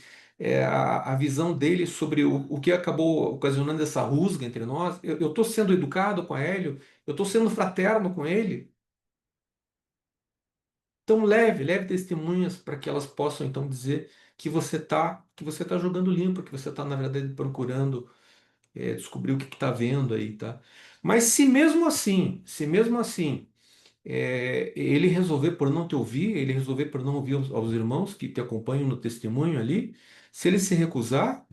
a visão dele sobre o que acabou ocasionando essa rusga entre nós. Eu estou sendo educado com o Hélio, eu estou sendo fraterno com ele. Então leve testemunhas para que elas possam então dizer que você tá jogando limpo, que você está na verdade procurando descobrir o que está vendo aí, tá? Mas se mesmo assim ele resolver por não te ouvir, ele resolver por não ouvir aos irmãos que te acompanham no testemunho ali, se ele se recusar,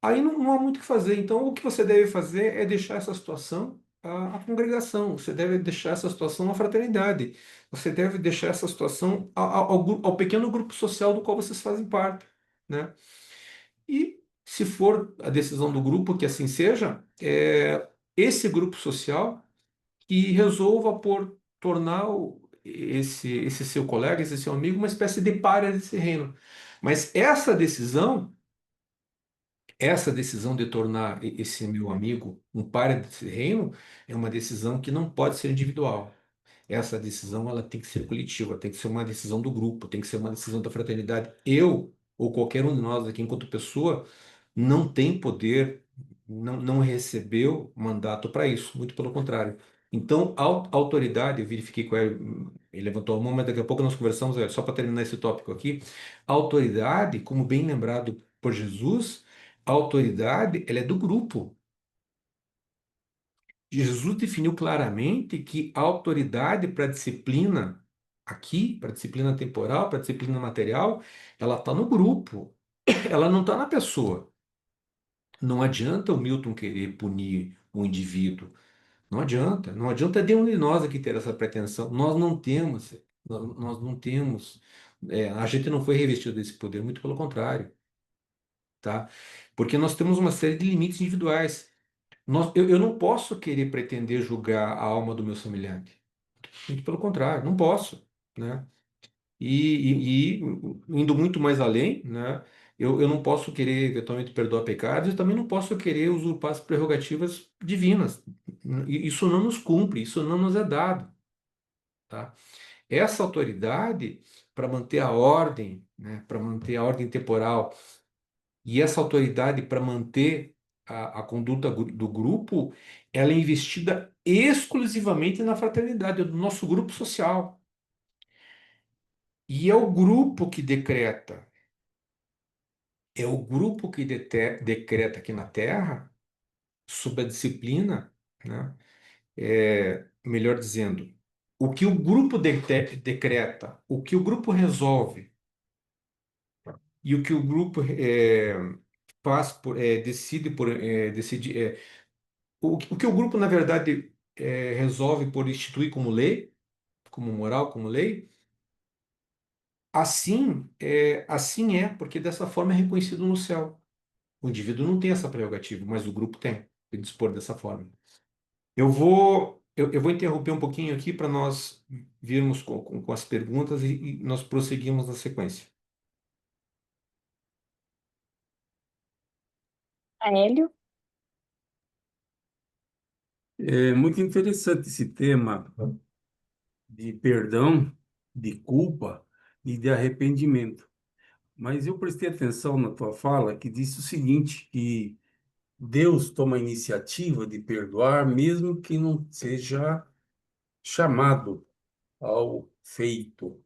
aí não há muito o que fazer. Então, o que você deve fazer é deixar essa situação à congregação, você deve deixar essa situação à fraternidade, você deve deixar essa situação ao pequeno grupo social do qual vocês fazem parte, né? E, se for a decisão do grupo que assim seja, esse grupo social que resolva por tornar esse seu colega, esse seu amigo, uma espécie de pária desse reino. Mas essa decisão de tornar esse meu amigo um pária desse reino é uma decisão que não pode ser individual. Essa decisão ela tem que ser coletiva, tem que ser uma decisão do grupo, tem que ser uma decisão da fraternidade. Eu ou qualquer um de nós aqui, enquanto pessoa, não tem poder, não recebeu mandato para isso, muito pelo contrário. Então, a autoridade, eu verifiquei com ele levantou a mão, mas daqui a pouco nós conversamos, só para terminar esse tópico aqui. A autoridade, como bem lembrado por Jesus, a autoridade, ela é do grupo. Jesus definiu claramente que a autoridade para a disciplina aqui, para a disciplina temporal, para a disciplina material, ela está no grupo, ela não está na pessoa. Não adianta o Milton querer punir o indivíduo. Não adianta nenhum de nós aqui ter essa pretensão. Nós não temos, a gente não foi revestido desse poder, muito pelo contrário, tá? Porque nós temos uma série de limites individuais. Eu não posso querer pretender julgar a alma do meu semelhante. Muito pelo contrário, não posso, né? E indo muito mais além, né? Eu não posso querer eventualmente perdoar pecados e também não posso querer usurpar as prerrogativas divinas. Isso não nos cumpre, isso não nos é dado, tá? Essa autoridade para manter a ordem, né? Para manter a ordem temporal e essa autoridade para manter a conduta do grupo, ela é investida exclusivamente na fraternidade, do nosso grupo social. E é o grupo que decreta, é o grupo que decreta aqui na Terra, sob a disciplina, né? Melhor dizendo, o que o grupo decreta, o que o grupo resolve e o que o grupo faz decide por decidir, o que o grupo na verdade resolve por instituir como lei, como moral, como lei. Assim é, porque dessa forma é reconhecido no céu. O indivíduo não tem essa prerrogativa, mas o grupo tem de dispor dessa forma. Eu vou interromper um pouquinho aqui para nós virmos com as perguntas e nós prosseguimos na sequência. Hélio? É muito interessante esse tema de perdão, de culpa e de arrependimento. Mas eu prestei atenção na tua fala que disse o seguinte, que Deus toma a iniciativa de perdoar mesmo que não seja chamado ao feito.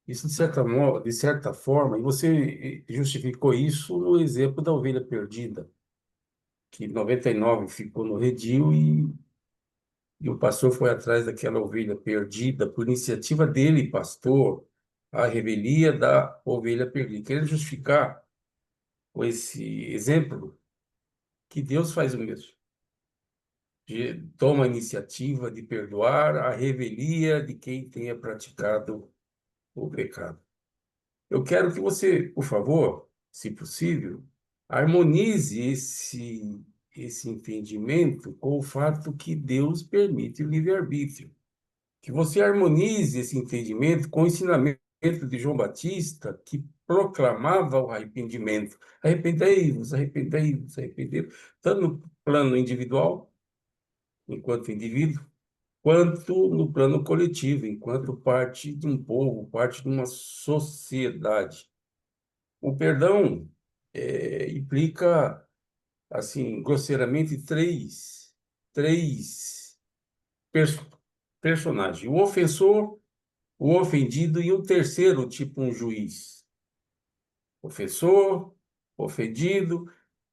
Isso, de certa forma, e você justificou isso no exemplo da ovelha perdida, que 99 ficou no redil e o pastor foi atrás daquela ovelha perdida por iniciativa dele, pastor, a revelia da ovelha perdida. Querendo justificar com esse exemplo que Deus faz o mesmo. Toma a iniciativa de perdoar a revelia de quem tenha praticado o pecado. Eu quero que você, por favor, se possível, harmonize esse entendimento com o fato que Deus permite o livre-arbítrio. Que você harmonize esse entendimento com o ensinamento de João Batista, que proclamava o arrependimento. Arrependei-vos, arrependei-vos, arrependei-vos, tanto no plano individual, enquanto indivíduo, quanto no plano coletivo, enquanto parte de um povo, parte de uma sociedade. O perdão implica, assim, grosseiramente, três pers personagens: o ofensor, o ofendido e o terceiro, tipo um juiz. Ofensor, ofendido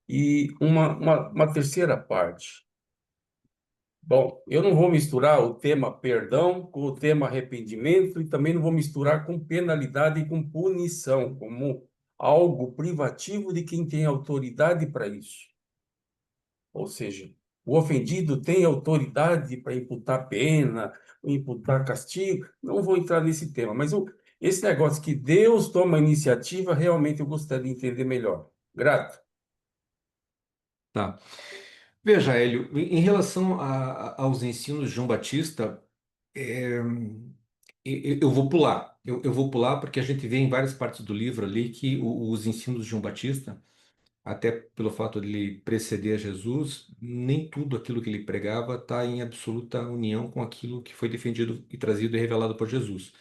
e uma terceira parte. Bom, eu não vou misturar o tema perdão com o tema arrependimento e também não vou misturar com penalidade e com punição, como algo privativo de quem tem autoridade para isso. Ou seja, o ofendido tem autoridade para imputar pena, imputar castigo. Não vou entrar nesse tema, mas esse negócio que Deus toma a iniciativa, realmente eu gostaria de entender melhor. Grato. Tá. Veja, Hélio, em relação aos ensinos de João Batista, é, eu vou pular. Eu vou pular porque a gente vê em várias partes do livro ali que os ensinos de João Batista, até pelo fato de ele preceder a Jesus, nem tudo aquilo que ele pregava está em absoluta união com aquilo que foi defendido e trazido e revelado por Jesus.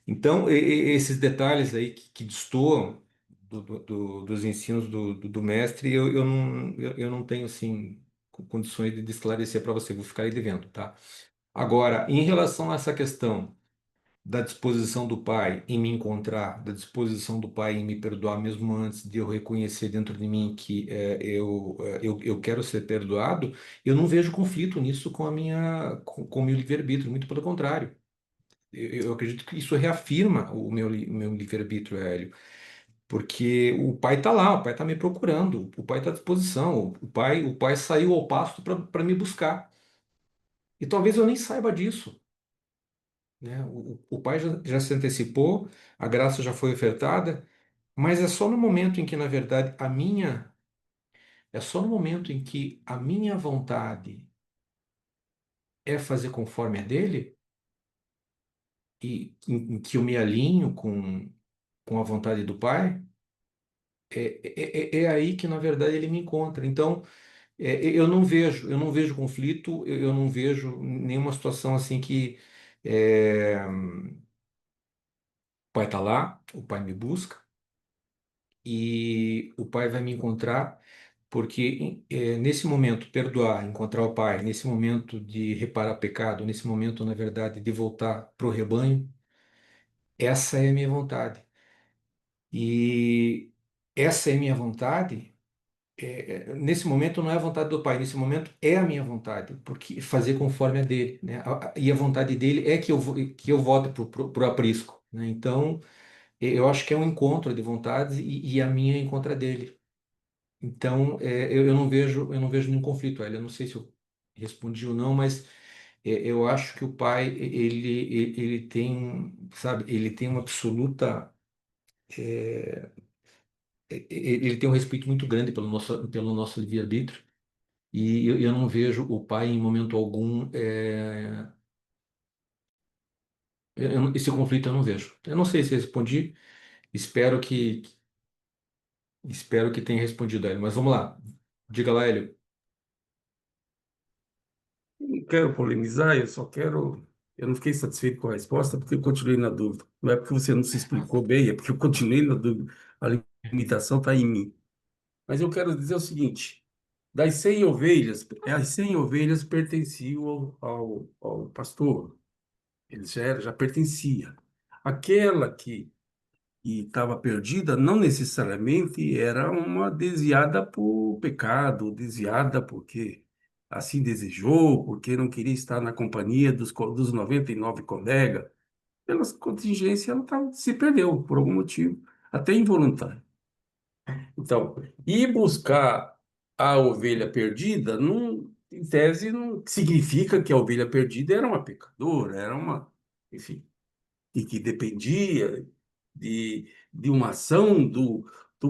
Então, esses detalhes aí que destoam dos ensinos do mestre, eu não tenho, assim, condições de esclarecer para você, vou ficar aí devendo, tá? Agora, em relação a essa questão da disposição do Pai em me encontrar, da disposição do Pai em me perdoar, mesmo antes de eu reconhecer dentro de mim que eu quero ser perdoado, eu não vejo conflito nisso com o meu livre-arbítrio, muito pelo contrário. Eu acredito que isso reafirma o meu livre-arbítrio, Hélio, porque o pai está lá, o pai está me procurando, o pai está à disposição, o pai saiu ao pasto para me buscar. E talvez eu nem saiba disso, né? O pai já se antecipou, a graça já foi ofertada, mas é só no momento em que, na verdade, é só no momento em que a minha vontade é fazer conforme a dele, e em que eu me alinho com a vontade do pai. É aí que, na verdade, ele me encontra. Então, eu não vejo conflito, eu não vejo nenhuma situação assim que o pai está lá, o pai me busca e o pai vai me encontrar, porque nesse momento, perdoar, encontrar o pai, nesse momento de reparar pecado, nesse momento, na verdade, de voltar para o rebanho, essa é a minha vontade. E essa é a minha vontade. Nesse momento não é a vontade do Pai, nesse momento é a minha vontade, porque fazer conforme a dele, né? E a vontade dele é que eu volte pro aprisco, né? Então, eu acho que é um encontro de vontades e a minha é encontra dele. Então, eu não vejo nenhum conflito. Eu não sei se eu respondi ou não, mas eu acho que o Pai, ele tem, sabe, ele tem uma absoluta, ele tem um respeito muito grande pelo nosso livre-arbítrio. E eu não vejo o pai em momento algum. Esse conflito eu não vejo. Eu não sei se respondi. Espero que espero que tenha respondido a ele. Mas vamos lá. Diga lá, Hélio. Não quero polemizar, eu só quero. Eu não fiquei satisfeito com a resposta porque eu continuei na dúvida. Não é porque você não se explicou bem, é porque eu continuei na dúvida. A limitação está em mim. Mas eu quero dizer o seguinte: das 100 ovelhas, as 100 ovelhas pertenciam ao pastor. Ele já pertencia. Aquela que estava perdida não necessariamente era uma desviada por pecado, desviada porque assim desejou, porque não queria estar na companhia dos 99 colegas. Pela contingência, ela se perdeu por algum motivo, até involuntário. Então, ir buscar a ovelha perdida, não, em tese, não significa que a ovelha perdida era uma pecadora, era uma, enfim. e que dependia de uma ação do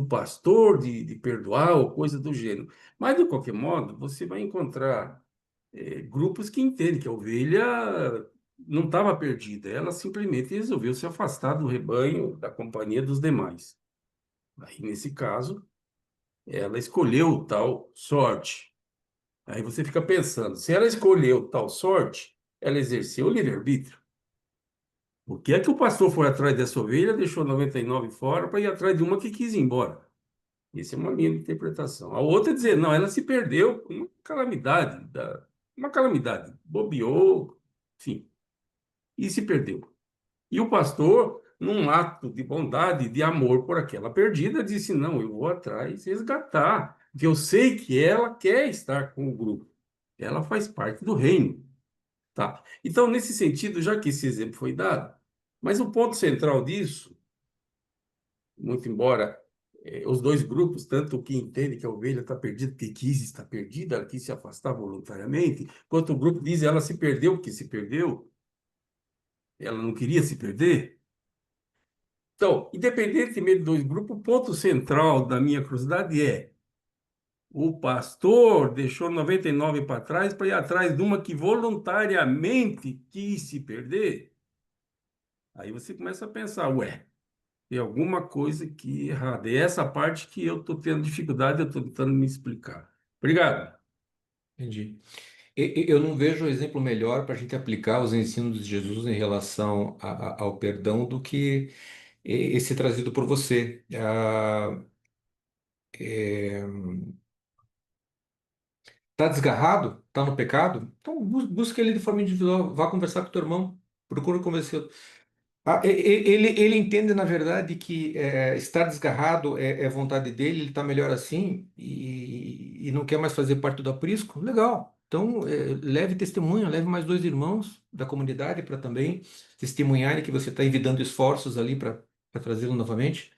pastor de perdoar ou coisa do gênero. Mas, de qualquer modo, você vai encontrar grupos que entendem que a ovelha não estava perdida, ela simplesmente resolveu se afastar do rebanho, da companhia dos demais. Aí, nesse caso, ela escolheu tal sorte. Aí você fica pensando, se ela escolheu tal sorte, ela exerceu o livre-arbítrio. Por que é que o pastor foi atrás dessa ovelha, deixou 99 fora para ir atrás de uma que quis ir embora? Essa é uma linha de interpretação. A outra é dizer, não, ela se perdeu, uma calamidade, bobeou, enfim, e se perdeu. E o pastor, num ato de bondade, de amor por aquela perdida, disse, não, eu vou atrás resgatar, porque eu sei que ela quer estar com o grupo. Ela faz parte do reino. Tá? Então, nesse sentido, já que esse exemplo foi dado, mas o ponto central disso, muito embora os dois grupos, tanto o que entende que a ovelha está perdida, que quis estar perdida, ela quis se afastar voluntariamente, quanto o grupo diz ela se perdeu porque se perdeu, ela não queria se perder. Então, independentemente dos dois grupos, o ponto central da minha curiosidade é: o pastor deixou 99 para trás para ir atrás de uma que voluntariamente quis se perder? Aí você começa a pensar, ué, tem alguma coisa que é errada. E é essa parte que eu estou tendo dificuldade, eu estou tentando me explicar. Obrigado. Entendi. Eu não vejo exemplo melhor para a gente aplicar os ensinos de Jesus em relação ao perdão do que esse trazido por você. Tá desgarrado? Tá no pecado? Então busca ele de forma individual. Vá conversar com o teu irmão. Procura convencê-lo. Ele entende, na verdade, que estar desgarrado é vontade dele, ele está melhor assim e não quer mais fazer parte do aprisco. Legal. Então, leve testemunho, leve mais dois irmãos da comunidade para também testemunharem que você está envidando esforços ali para trazê-lo novamente.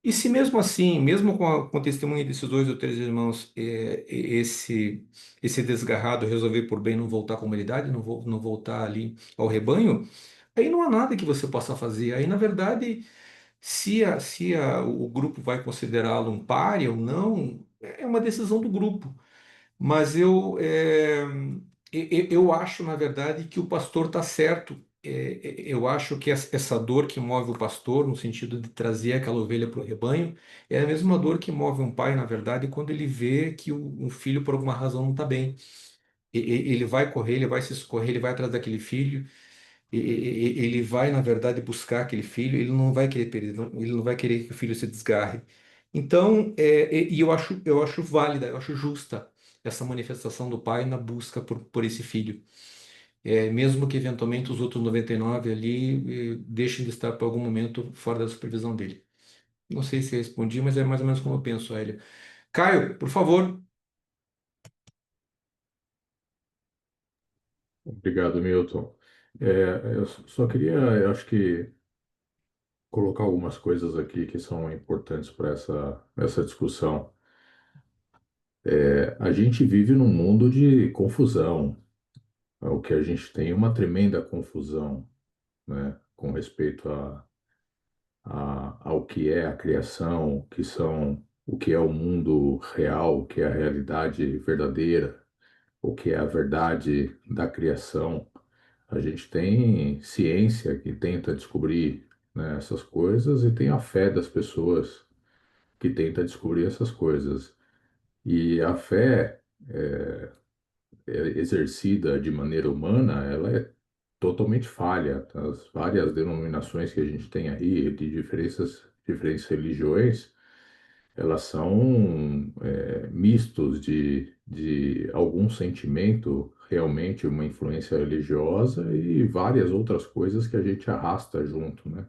E se mesmo assim, mesmo com a testemunha desses dois ou três irmãos, esse desgarrado resolver por bem não voltar à comunidade, não voltar ali ao rebanho, aí não há nada que você possa fazer. Aí, na verdade, o grupo vai considerá-lo um páreo ou não, é uma decisão do grupo. Mas eu acho, na verdade, que o pastor está certo. Eu acho que essa dor que move o pastor, no sentido de trazer aquela ovelha para o rebanho, é a mesma dor que move um pai, na verdade, quando ele vê que um filho, por alguma razão, não está bem. Ele vai correr, ele vai se escorrer, ele vai atrás daquele filho, ele vai, na verdade, buscar aquele filho, ele não vai querer perder, ele não vai querer que o filho se desgarre. Então, e eu acho válida, eu acho justa essa manifestação do pai na busca por esse filho. Mesmo que eventualmente os outros 99 ali deixem de estar por algum momento fora da supervisão dele. Não sei se eu respondi, mas é mais ou menos como eu penso, Hélio. Caio, por favor. Obrigado, Milton. Eu só queria, eu acho que, colocar algumas coisas aqui que são importantes para essa discussão. A gente vive num mundo de confusão, o que a gente tem é uma tremenda confusão, né, com respeito ao que é a criação, o que é o mundo real, o que é a realidade verdadeira, o que é a verdade da criação. A gente tem ciência que tenta descobrir, né, essas coisas e tem a fé das pessoas que tenta descobrir essas coisas. E a fé exercida de maneira humana, ela é totalmente falha. As várias denominações que a gente tem aí, de diferentes religiões, elas são mistos de algum sentimento, realmente uma influência religiosa e várias outras coisas que a gente arrasta junto, né?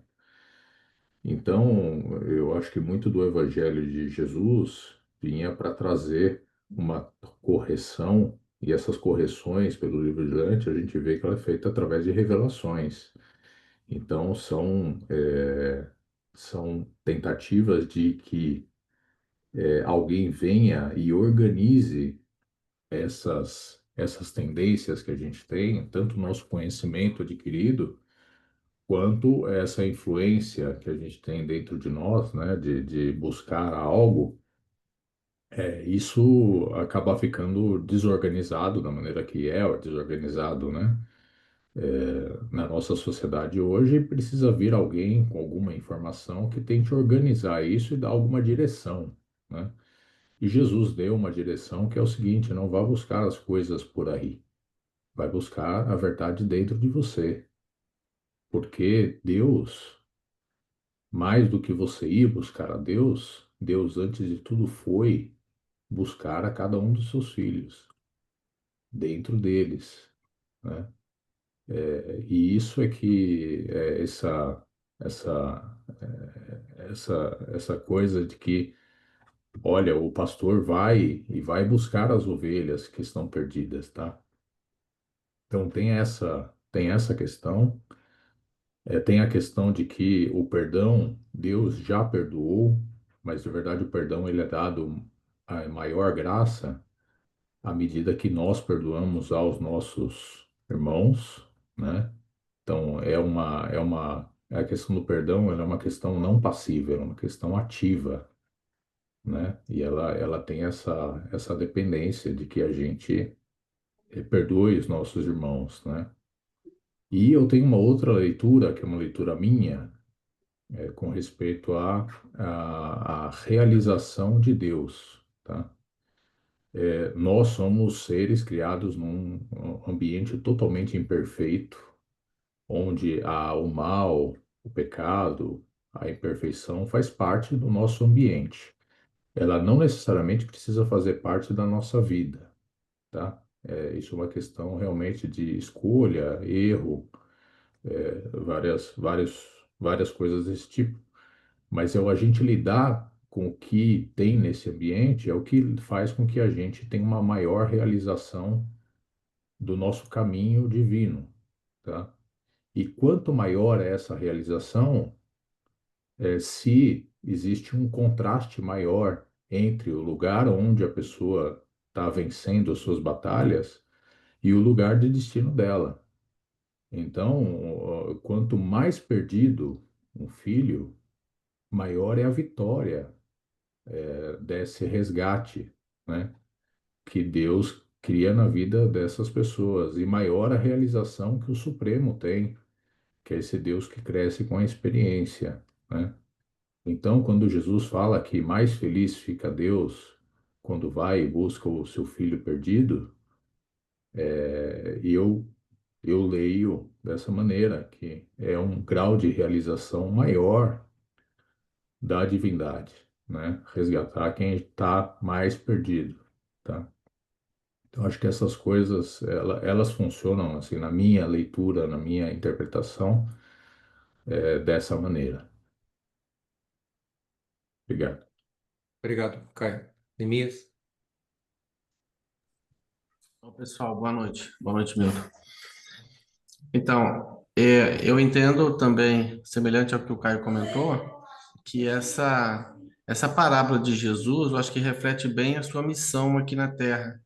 Então, eu acho que muito do Evangelho de Jesus vinha para trazer uma correção, e essas correções, pelo livro de Dante, a gente vê que ela é feita através de revelações. Então, são tentativas de que alguém venha e organize essas tendências que a gente tem, tanto o nosso conhecimento adquirido, quanto essa influência que a gente tem dentro de nós, né, de buscar algo, isso acaba ficando desorganizado da maneira que é, ou desorganizado, né? Na nossa sociedade hoje, precisa vir alguém com alguma informação que tente organizar isso e dar alguma direção, né? E Jesus deu uma direção que é o seguinte: não vá buscar as coisas por aí, vai buscar a verdade dentro de você, porque Deus, mais do que você ir buscar a Deus, Deus antes de tudo foi buscar a cada um dos seus filhos, dentro deles, né? E isso é que essa, essa coisa de que, olha, o pastor vai e vai buscar as ovelhas que estão perdidas, tá? Então tem essa questão, tem a questão de que o perdão, Deus já perdoou, mas na verdade o perdão ele é dado a maior graça à medida que nós perdoamos aos nossos irmãos, né? Então, a questão do perdão, ela é uma questão não passiva, ela é uma questão ativa, né? E ela tem essa dependência de que a gente perdoe os nossos irmãos, né? E eu tenho uma outra leitura, que é uma leitura minha, com respeito à realização de Deus, tá? Nós somos seres criados num ambiente totalmente imperfeito, onde o mal, o pecado, a imperfeição faz parte do nosso ambiente. Ela não necessariamente precisa fazer parte da nossa vida, tá? Isso é uma questão realmente de escolha, erro, várias coisas desse tipo. Mas a gente lidar com o que tem nesse ambiente é o que faz com que a gente tenha uma maior realização do nosso caminho divino, tá? E quanto maior é essa realização, se existe um contraste maior entre o lugar onde a pessoa está vencendo as suas batalhas e o lugar de destino dela. Então, quanto mais perdido um filho, maior é a vitória desse resgate, né, que Deus cria na vida dessas pessoas, e maior a realização que o Supremo tem, que é esse Deus que cresce com a experiência, né? Então, quando Jesus fala que mais feliz fica Deus quando vai e busca o seu filho perdido, eu leio dessa maneira, que é um grau de realização maior da divindade, né? Resgatar quem está mais perdido, tá? Então, acho que essas coisas, elas funcionam, assim, na minha leitura, na minha interpretação, dessa maneira. Obrigado. Obrigado, Caio. Neemias? Bom, pessoal, boa noite. Boa noite, Milton. Então, eu entendo também, semelhante ao que o Caio comentou, que essa parábola de Jesus, eu acho que reflete bem a sua missão aqui na Terra.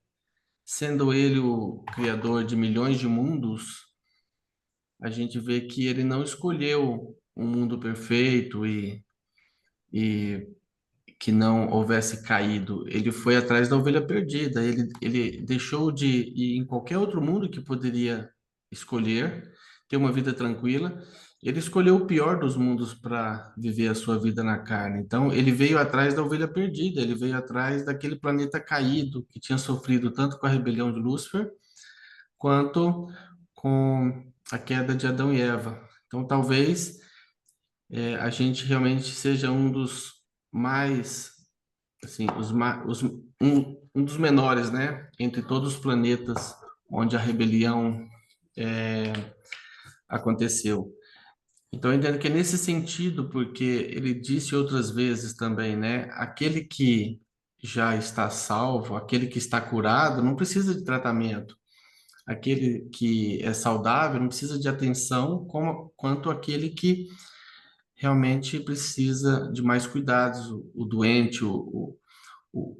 Sendo ele o criador de milhões de mundos, a gente vê que ele não escolheu um mundo perfeito e que não houvesse caído. Ele foi atrás da ovelha perdida. Ele deixou de ir em qualquer outro mundo que poderia escolher, ter uma vida tranquila. Ele escolheu o pior dos mundos para viver a sua vida na carne. Então, ele veio atrás da ovelha perdida, ele veio atrás daquele planeta caído que tinha sofrido tanto com a rebelião de Lúcifer quanto com a queda de Adão e Eva. Então, talvez a gente realmente seja um dos mais assim, um dos menores, né, entre todos os planetas onde a rebelião é, aconteceu. Então, eu entendo que é nesse sentido, porque ele disse outras vezes também, né, aquele que já está salvo, aquele que está curado, não precisa de tratamento. Aquele que é saudável não precisa de atenção, quanto aquele que realmente precisa de mais cuidados, o doente, o, o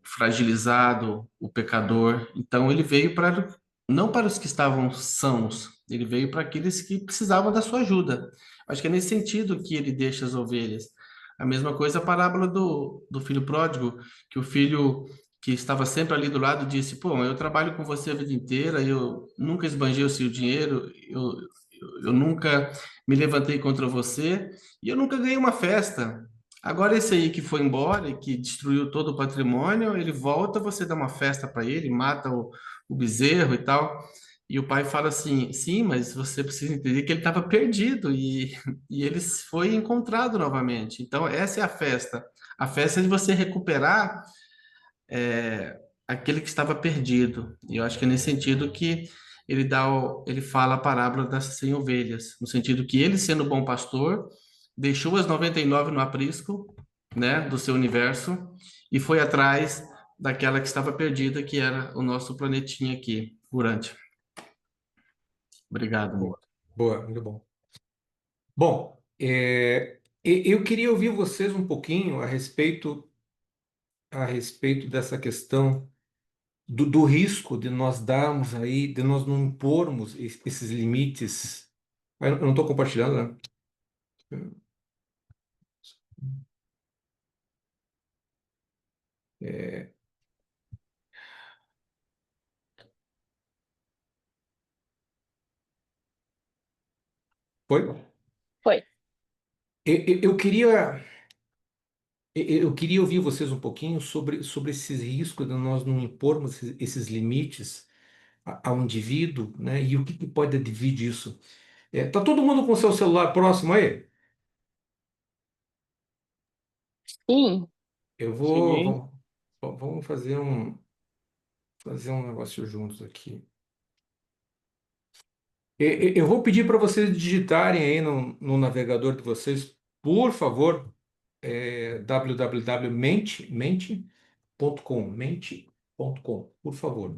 fragilizado, o pecador. Então ele veio para não para os que estavam sãos, Ele veio para aqueles que precisavam da sua ajuda. Acho que é nesse sentido que ele deixa as ovelhas. A mesma coisa a parábola do filho pródigo, que o filho que estava sempre ali do lado disse: Pô, eu trabalho com você a vida inteira, eu nunca esbanjei o seu dinheiro, eu nunca me levantei contra você e eu nunca ganhei uma festa. Agora esse aí que foi embora e que destruiu todo o patrimônio, ele volta, você dá uma festa para ele, mata o bezerro e tal. E o pai fala assim: sim, mas você precisa entender que ele estava perdido e ele foi encontrado novamente. Então, essa é a festa. A festa é de você recuperar aquele que estava perdido. E eu acho que é nesse sentido que ele fala a parábola das 100 ovelhas, no sentido que ele, sendo bom pastor, deixou as 99 no aprisco, né, do seu universo e foi atrás daquela que estava perdida, que era o nosso planetinha aqui, Urante. Obrigado, Boa, amigo. boa, muito bom. Bom, eu queria ouvir vocês um pouquinho a respeito dessa questão do risco de nós darmos aí, de nós não impormos esses limites. Eu não estou compartilhando, né? É, foi? Foi. Eu queria. Eu queria ouvir vocês um pouquinho sobre esses riscos de nós não impormos esses limites ao indivíduo, né? E o que pode advir disso. Tá todo mundo com o seu celular próximo aí? Sim, Eu vou, Sim. vamos fazer um negócio juntos aqui. Eu vou pedir para vocês digitarem aí no navegador de vocês, por favor, www.mente.com, mente.com, por favor.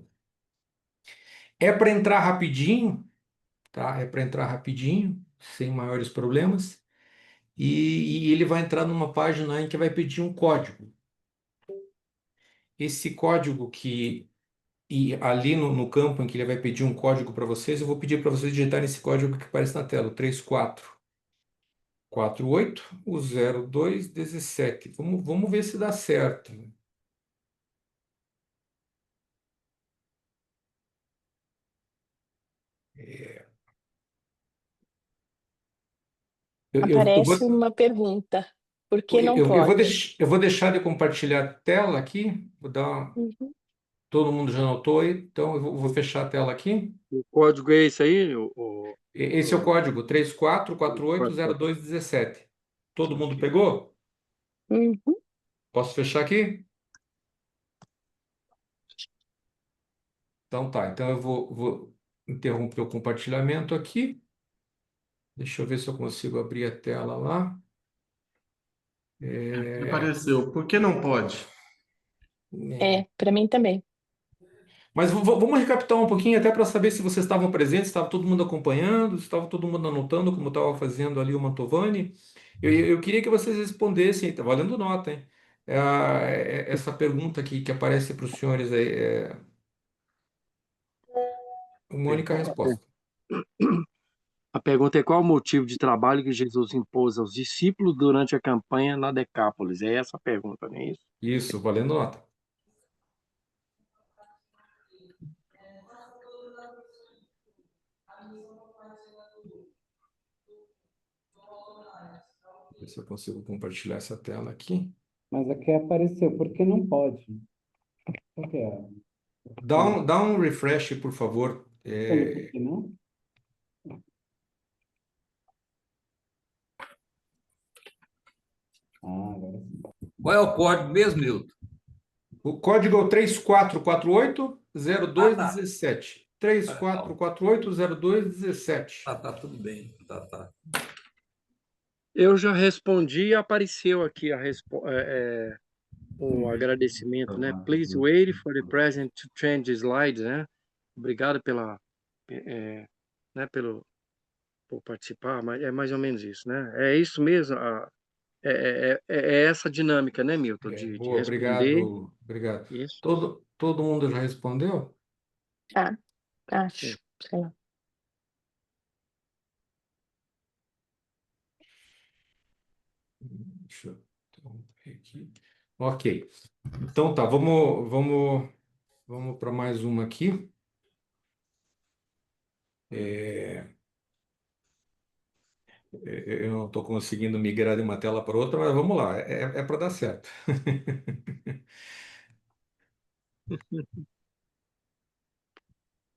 É para entrar rapidinho, tá? É para entrar rapidinho, sem maiores problemas. E ele vai entrar numa página em que vai pedir um código. Esse código e ali no campo em que ele vai pedir um código para vocês, eu vou pedir para vocês digitarem esse código que aparece na tela, o 3448 o 0217. Vamos ver se dá certo. Eu aparece vou, uma pergunta. Por que não pode? eu vou deixar de compartilhar a tela aqui. Uhum. Todo mundo já anotou aí, então eu vou fechar a tela aqui. O código é esse aí? Esse é o código Quatro. 34480217. Todo mundo pegou? Uhum. Posso fechar aqui? Então tá, então eu vou interromper o compartilhamento aqui. Deixa eu ver se eu consigo abrir a tela lá. É, Apareceu. Por que não pode? é. É, para mim também. Mas vamos recapitular um pouquinho até para saber se vocês estavam presentes, se estava todo mundo acompanhando, se estava todo mundo anotando, como estava fazendo ali o Mantovani. Eu queria que vocês respondessem, tá valendo nota, hein? Essa pergunta aqui que aparece para os senhores aí, uma única resposta. A pergunta é: qual o motivo de trabalho que Jesus impôs aos discípulos durante a campanha na Decápolis? É essa a pergunta, não é isso? Isso, valendo nota. Ver se eu consigo compartilhar essa tela aqui. Mas aqui apareceu, por que não pode? Por que é? Dá um refresh, por favor. Colocou aqui, não? Ah, agora sim. Qual é o código mesmo, Nilton? O código é o 3448 Tá. 0217. 3448 0217. Tá tudo bem. Tá. Eu já respondi e apareceu aqui o agradecimento, né? Please wait for the president to change the slides, né? Obrigado né, por participar, mas é mais ou menos isso, né? É isso mesmo, é essa dinâmica, né, Milton, de Boa, responder obrigado, obrigado. isso. Todo mundo já respondeu? Ah, Sim. acho. Sei lá. Deixa eu interromper aqui. Ok. Então tá, vamos para mais uma aqui. Eu não estou conseguindo migrar de uma tela para outra, mas vamos lá, é para dar certo.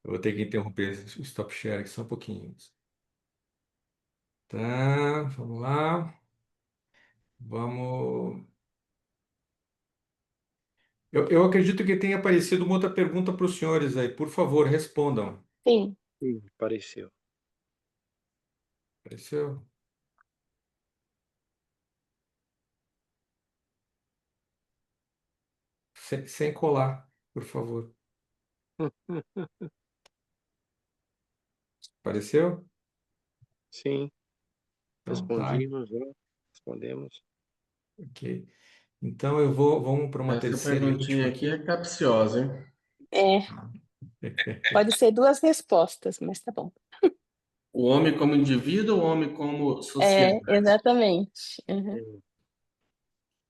Eu vou ter que interromper o stop share aqui só um pouquinho. Tá, vamos lá. Vamos. Eu acredito que tenha aparecido uma outra pergunta para os senhores aí. Por favor, respondam. Sim, Sim, pareceu. Apareceu? Sem colar, por favor. Apareceu? Sim, Então tá, respondimos, né? Respondemos. ok. Então vamos para uma Essa terceira e última perguntinha aqui aqui. é capciosa, hein? é, pode ser duas respostas, mas tá bom. O homem como indivíduo ou o homem como É, sociedade? exatamente. Uhum.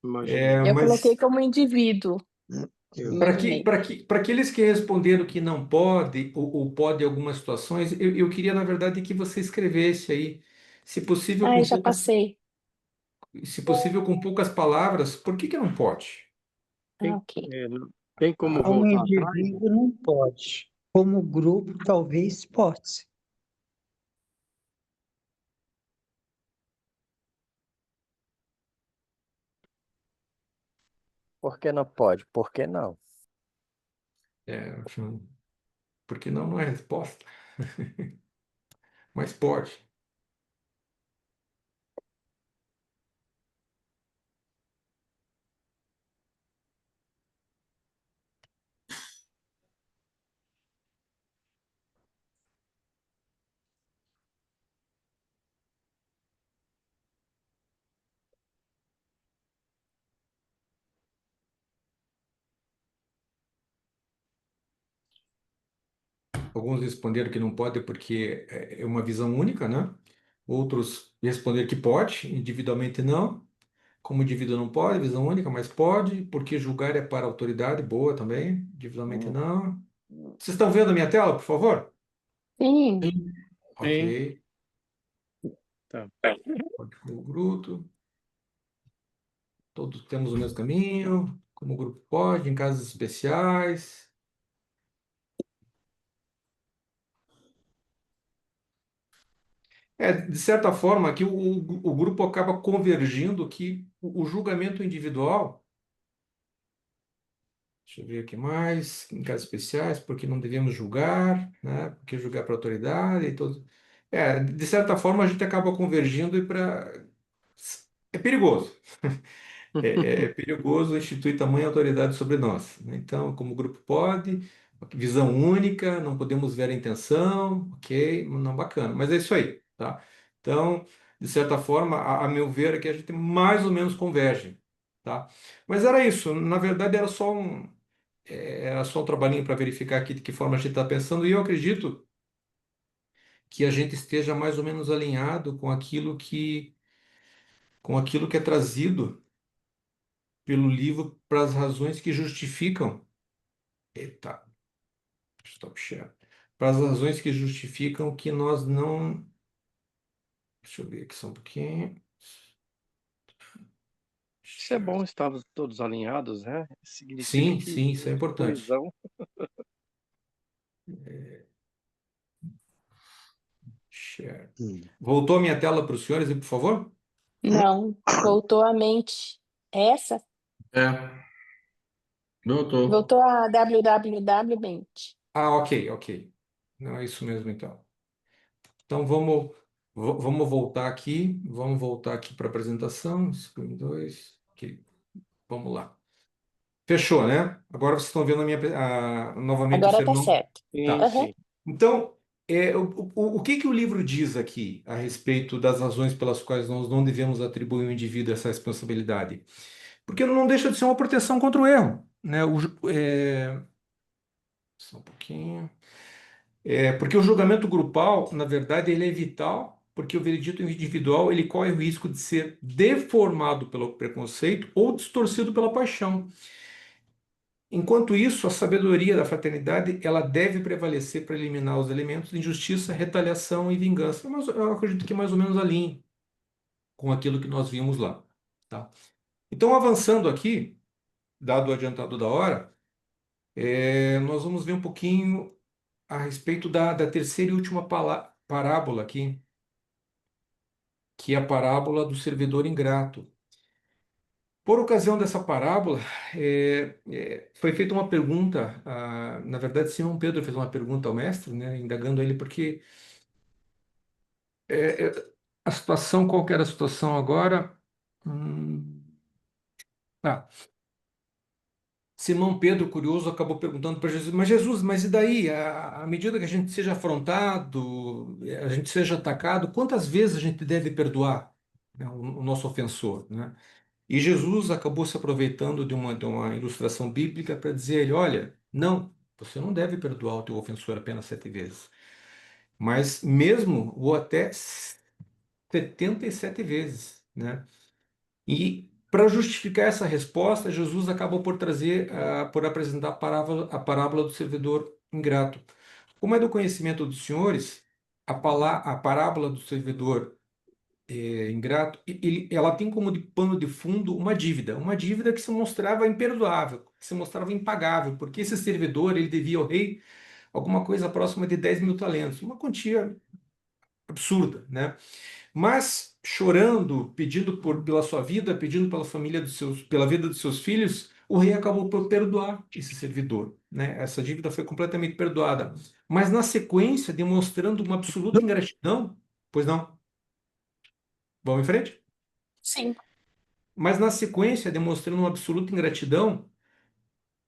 Imaginei. Eu coloquei Mas como indivíduo, Eu, imaginei. para aqueles que responderam que não pode, ou pode em algumas situações, eu queria, na verdade, que você escrevesse aí, se possível Ai, com já poucas, passei. se possível com poucas palavras, por que que não pode? Ah, tem, ok. tem como Como voltar atrás? indivíduo não pode. Como grupo, talvez possa. Por que não pode? Por que não? Enfim, porque não é resposta, mas pode. Alguns responderam que não pode porque é uma visão única, né? Outros responderam que pode, individualmente não. Como indivíduo não pode, visão única, mas pode, porque julgar é para a autoridade, boa também, individualmente Hum, não. Vocês estão vendo a minha tela, por favor? Sim, Ok. Sim, tá. Pode como grupo, todos temos o mesmo caminho, como grupo pode, em casos especiais. De certa forma, aqui o grupo acaba convergindo que o julgamento individual. Deixa eu ver aqui mais. Em casos especiais, porque não devemos julgar, né? Porque julgar para a autoridade e tudo. De certa forma, a gente acaba convergindo e para. É perigoso. É perigoso instituir tamanha autoridade sobre nós, né? Então, como grupo pode, visão única, não podemos ver a intenção, ok, não bacana. Mas é isso aí, tá? Então, de certa forma, a meu ver, aqui a gente mais ou menos converge, tá? Mas era isso. Na verdade, era só um trabalhinho para verificar aqui de que forma a gente está pensando, e eu acredito que a gente esteja mais ou menos alinhado com aquilo que é trazido pelo livro para as razões que justificam. Eita, stop share. Para as razões que justificam que nós não. Deixa eu ver aqui só um pouquinho. Isso é Share. bom, estamos todos alinhados, né? Significa Sim, que sim, isso é existe importante. coesão. Share. hum. Voltou a minha tela para os senhores, e por favor? não, voltou à mente. Essa É, doutor. voltou a www mente. Ah, ok, ok. Não é isso mesmo então. Então vamos voltar aqui para a apresentação. Screen 2. Ok, vamos lá. Fechou, né? Agora vocês estão vendo novamente o Agora tá sermão. certo. Sim, Tá. Aham. sim. Então, o que que o livro diz aqui a respeito das razões pelas quais nós não devemos atribuir ao indivíduo essa responsabilidade? Porque não deixa de ser uma proteção contra o erro, né? Só um pouquinho. Porque o julgamento grupal, na verdade, ele é vital porque o veredito individual ele corre o risco de ser deformado pelo preconceito ou distorcido pela paixão. Enquanto isso, a sabedoria da fraternidade ela deve prevalecer para eliminar os elementos de injustiça, retaliação e vingança. Mas eu acredito que mais ou menos alinhe com aquilo que nós vimos lá, tá? Então, avançando aqui, dado o adiantado da hora, nós vamos ver um pouquinho a respeito da terceira e última parábola aqui, que é a parábola do servidor ingrato. Por ocasião dessa parábola, foi feita uma pergunta, na verdade, Simão Pedro fez uma pergunta ao mestre, né, indagando ele porque a situação, qual que era a situação agora? Ah, Simão Pedro, curioso, acabou perguntando para Jesus, mas Jesus, mas e daí? À medida que a gente seja afrontado, a gente seja atacado, quantas vezes a gente deve perdoar, né, o nosso ofensor, né? E Jesus acabou se aproveitando de uma ilustração bíblica para dizer a ele, olha, não, você não deve perdoar o teu ofensor apenas 7 vezes, mas mesmo ou até 77 vezes, né? E para justificar essa resposta, Jesus acabou por por apresentar a parábola do servidor ingrato. Como é do conhecimento dos senhores, a parábola do servidor ingrato, ela tem como de pano de fundo uma dívida que se mostrava imperdoável, que se mostrava impagável, porque esse servidor ele devia ao rei alguma coisa próxima de 10.000 talentos, uma quantia absurda, né? Mas chorando, pedindo pela sua vida, pedindo pela família pela vida dos seus filhos, o rei acabou por perdoar esse servidor, né? Essa dívida foi completamente perdoada. Mas na sequência, demonstrando uma absoluta ingratidão, pois não? Vamos em frente? Sim. Mas na sequência, demonstrando uma absoluta ingratidão,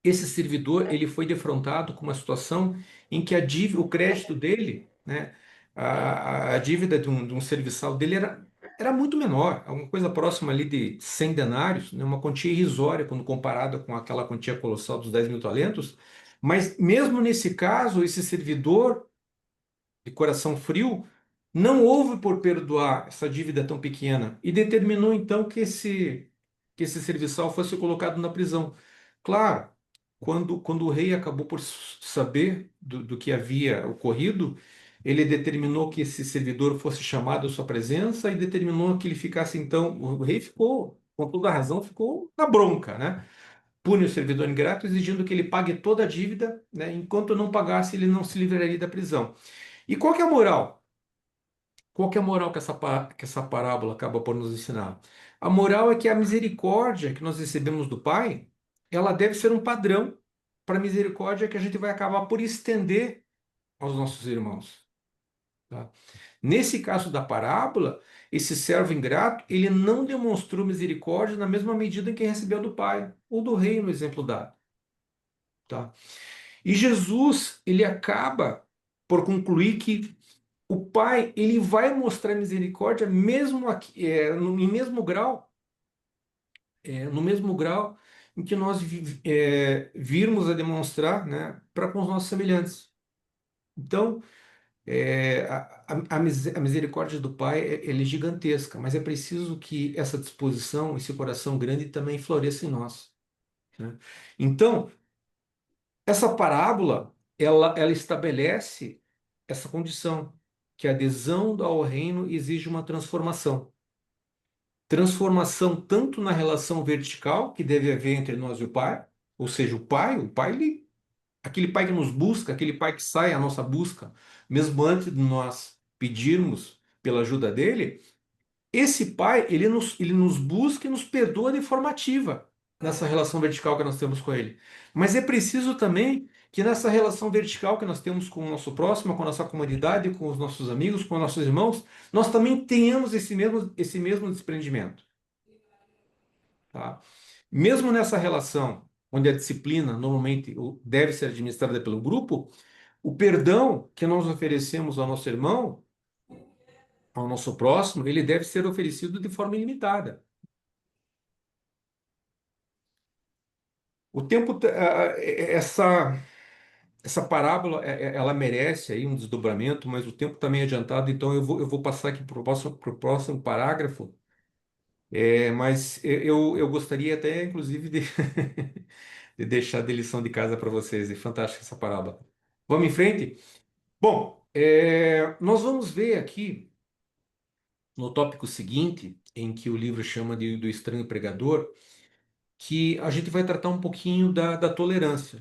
esse servidor ele foi defrontado com uma situação em que o crédito dele, né, a dívida de um serviçal dele era muito menor, alguma coisa próxima ali de 100 denários, né, uma quantia irrisória quando comparada com aquela quantia colossal dos 10.000 talentos. Mas mesmo nesse caso, esse servidor de coração frio não houve por perdoar essa dívida tão pequena e determinou então que esse serviçal fosse colocado na prisão. Claro, quando o rei acabou por saber do que havia ocorrido, ele determinou que esse servidor fosse chamado à sua presença e determinou que ele ficasse então. O rei ficou, com toda a razão, ficou na bronca, né? Pune o servidor ingrato, exigindo que ele pague toda a dívida, né? Enquanto não pagasse, ele não se livraria da prisão. E qual que é a moral? Qual que é a moral que essa parábola acaba por nos ensinar? A moral é que a misericórdia que nós recebemos do Pai, ela deve ser um padrão para a misericórdia que a gente vai acabar por estender aos nossos irmãos. Tá? Nesse caso da parábola, esse servo ingrato, ele não demonstrou misericórdia na mesma medida em que recebeu do Pai, ou do rei, no exemplo dado. Tá? E Jesus, ele acaba por concluir que o Pai, ele vai mostrar misericórdia mesmo aqui, no mesmo grau em que nós virmos a demonstrar, né, para com os nossos semelhantes. Então, a misericórdia do Pai ela é gigantesca, mas é preciso que essa disposição, esse coração grande também floresça em nós, né? Então, essa parábola, ela estabelece essa condição, que a adesão ao reino exige uma transformação. Transformação tanto na relação vertical que deve haver entre nós e o Pai, ou seja, aquele Pai que nos busca, aquele Pai que sai à nossa busca, mesmo antes de nós pedirmos pela ajuda dele, esse Pai, ele nos busca e nos perdoa de forma ativa nessa relação vertical que nós temos com Ele. Mas é preciso também que nessa relação vertical que nós temos com o nosso próximo, com a nossa comunidade, com os nossos amigos, com os nossos irmãos, nós também tenhamos esse mesmo desprendimento. Tá? Mesmo nessa relação, onde a disciplina normalmente deve ser administrada pelo grupo, o perdão que nós oferecemos ao nosso irmão, ao nosso próximo, ele deve ser oferecido de forma ilimitada. O tempo, essa parábola, ela merece aí um desdobramento, mas o tempo está meio adiantado, então eu vou passar aqui para o próximo parágrafo. Mas eu gostaria até, inclusive, de deixar de lição de casa para vocês. É fantástica essa parábola. Vamos em frente? Bom, nós vamos ver aqui no tópico seguinte, em que o livro chama do estranho pregador, que a gente vai tratar um pouquinho da tolerância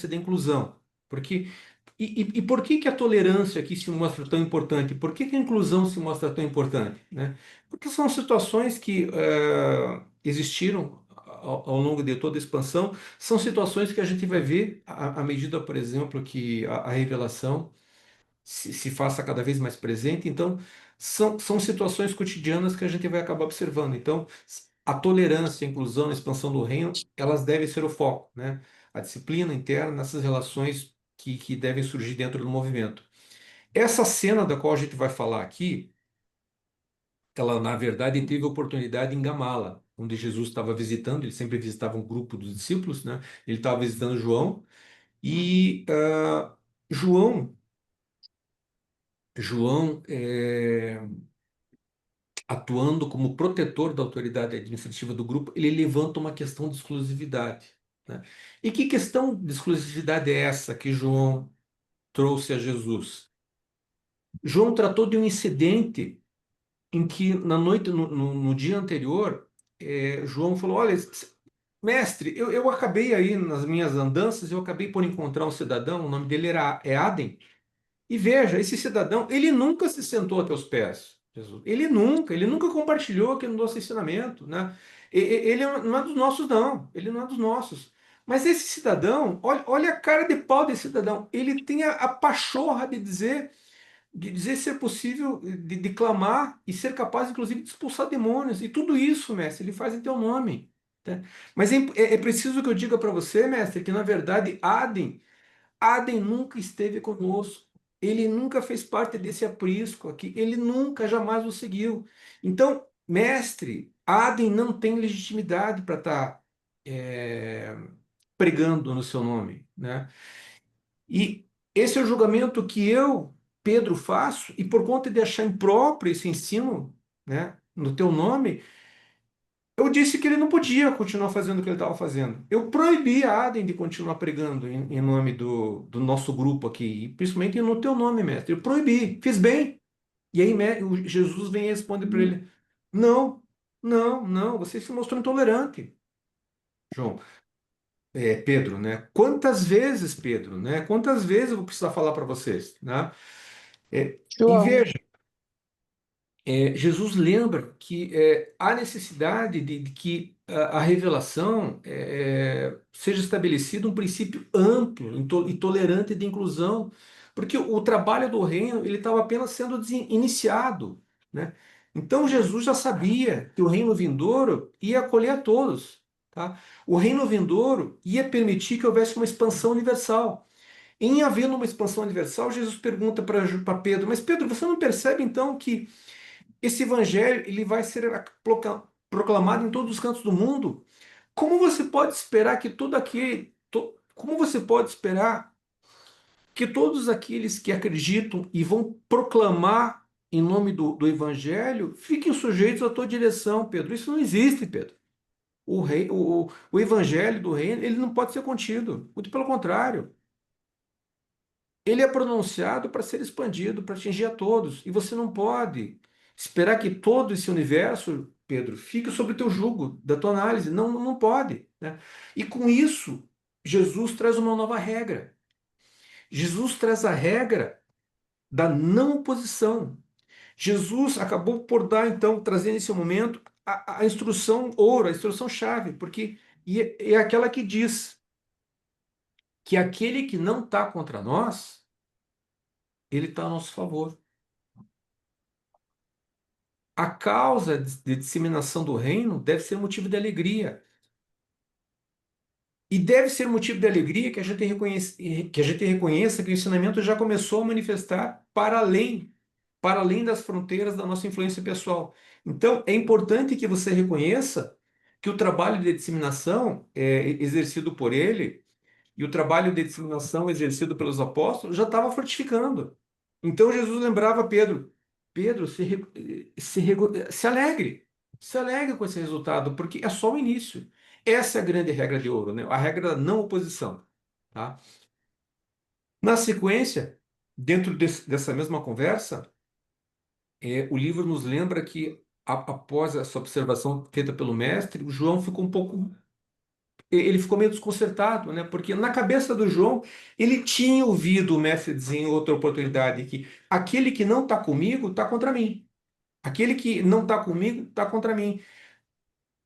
e da inclusão. Porque, e por que que a tolerância aqui se mostra tão importante? Por que que a inclusão se mostra tão importante, né? Porque são situações que existiram ao longo de toda a expansão, são situações que a gente vai ver à medida, por exemplo, que a revelação se faça cada vez mais presente. Então, são situações cotidianas que a gente vai acabar observando. Então, a tolerância, a inclusão, a expansão do reino, elas devem ser o foco, né? A disciplina interna nessas relações que devem surgir dentro do movimento. Essa cena da qual a gente vai falar aqui, ela, na verdade, teve oportunidade em Gamala, onde Jesus estava visitando. Ele sempre visitava um grupo dos discípulos, né? Ele estava visitando João, e João, João, atuando como protetor da autoridade administrativa do grupo, ele levanta uma questão de exclusividade, né? E que questão de exclusividade é essa que João trouxe a Jesus? João tratou de um incidente em que, na noite, no dia anterior, João falou: Olha, mestre, eu acabei aí nas minhas andanças, eu acabei por encontrar um cidadão, o nome dele é Adem. E veja, esse cidadão, ele nunca se sentou a teus pés, Jesus. Ele nunca compartilhou aqui no nosso ensinamento, né? Ele não é dos nossos, não. Ele não é dos nossos. Mas esse cidadão, olha a cara de pau desse cidadão. Ele tem a pachorra de dizer ser possível, de clamar e ser capaz, inclusive, de expulsar demônios. E tudo isso, mestre, ele faz em teu nome, tá? Mas é preciso que eu diga para você, mestre, que na verdade Adem nunca esteve conosco. Ele nunca fez parte desse aprisco aqui. Ele nunca, jamais o seguiu. Então, mestre, Adem não tem legitimidade para estar pregando no seu nome, né? E esse é o julgamento que eu, Pedro, faço, e por conta de achar impróprio esse ensino, né, no teu nome, eu disse que ele não podia continuar fazendo o que ele estava fazendo. Eu proibi a Adem de continuar pregando em nome do nosso grupo aqui, e principalmente no teu nome, mestre. Eu proibi, fiz bem. E aí Jesus vem e responde para ele: Não, não, não, você se mostrou intolerante, João. Pedro, né? Quantas vezes, Pedro, né? Quantas vezes eu vou precisar falar para vocês, né? E João, veja, Jesus lembra que há necessidade de que a revelação seja estabelecido um princípio amplo e tolerante de inclusão, porque o trabalho do reino ele estava apenas sendo iniciado, né? Então Jesus já sabia que o reino vindouro ia acolher a todos, tá? O reino vindouro ia permitir que houvesse uma expansão universal. Em havendo uma expansão universal, Jesus pergunta para Pedro: Mas Pedro, você não percebe então que esse evangelho ele vai ser proclamado em todos os cantos do mundo? Como você pode esperar que como você pode esperar que todos aqueles que acreditam e vão proclamar em nome do evangelho fiquem sujeitos à tua direção, Pedro? Isso não existe, Pedro. O evangelho do reino, ele não pode ser contido. Muito pelo contrário. Ele é pronunciado para ser expandido, para atingir a todos. E você não pode esperar que todo esse universo, Pedro, fique sob o teu jugo, da tua análise. Não, não pode, né? E com isso, Jesus traz uma nova regra. Jesus traz a regra da não oposição. Jesus acabou por dar, então, trazer nesse momento a instrução ouro, a instrução chave, porque é aquela que diz que aquele que não está contra nós, ele está a nosso favor. A causa de disseminação do reino deve ser motivo de alegria. E deve ser motivo de alegria que a gente reconheça que o ensinamento já começou a manifestar para além das fronteiras da nossa influência pessoal. Então, é importante que você reconheça que o trabalho de disseminação exercido por ele e o trabalho de disciplinação exercido pelos apóstolos já estava frutificando. Então Jesus lembrava Pedro: Pedro, se alegre com esse resultado, porque é só o início. Essa é a grande regra de ouro, né? A regra da não oposição, tá? Na sequência, dentro dessa mesma conversa, o livro nos lembra que após essa observação feita pelo mestre, o João ficou um pouco, ele ficou meio desconcertado, né? Porque na cabeça do João, ele tinha ouvido o mestre dizer em outra oportunidade que aquele que não está comigo está contra mim. Aquele que não está comigo está contra mim.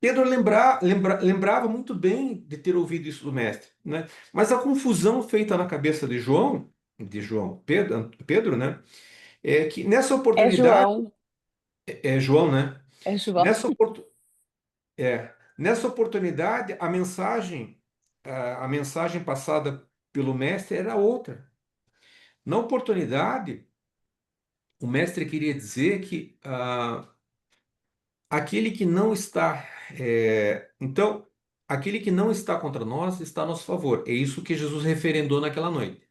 Pedro lembrava muito bem de ter ouvido isso do mestre, né? Mas a confusão feita na cabeça Pedro, né? É que nessa É oportunidade, João, João, né? é João. Nessa, opor- nessa oportunidade, a mensagem passada pelo mestre era outra. Na oportunidade, o mestre queria dizer que aquele que não está, então, aquele que não está contra nós está a nosso favor. É isso que Jesus referendou naquela noite.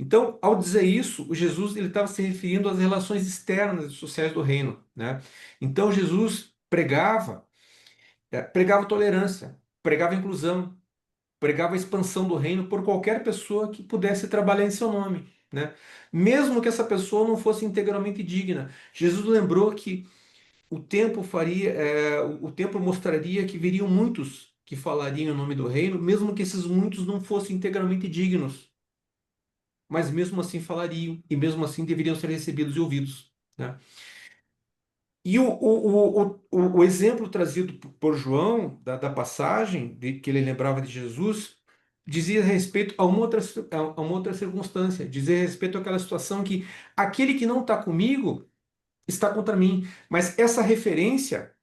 Então, ao dizer isso, o Jesus ele estava se referindo às relações externas e sociais do reino, né? Então, Jesus pregava tolerância, pregava inclusão, pregava a expansão do reino por qualquer pessoa que pudesse trabalhar em seu nome, né? Mesmo que essa pessoa não fosse integralmente digna. Jesus lembrou que o tempo mostraria que viriam muitos que falariam em nome do reino, mesmo que esses muitos não fossem integralmente dignos, mas mesmo assim falariam e mesmo assim deveriam ser recebidos e ouvidos, né? E o exemplo trazido por João, da passagem que ele lembrava de Jesus, dizia respeito a uma outra circunstância, dizia respeito àquela situação que aquele que não está comigo está contra mim. Mas essa referência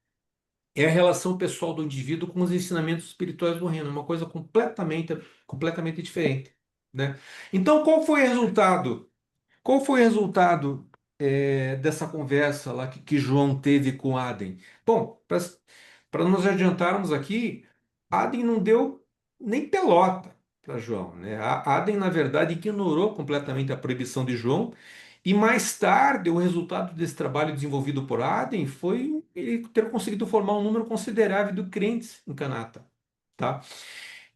é a relação pessoal do indivíduo com os ensinamentos espirituais do reino, uma coisa completamente diferente, né? Então, qual foi o resultado? Qual foi o resultado dessa conversa lá que João teve com Adem? Bom, para nos adiantarmos aqui, Adem não deu nem pelota para João, né? Adem, na verdade, ignorou completamente a proibição de João, e mais tarde, o resultado desse trabalho desenvolvido por Adem foi ele ter conseguido formar um número considerável de crentes em Canata, tá?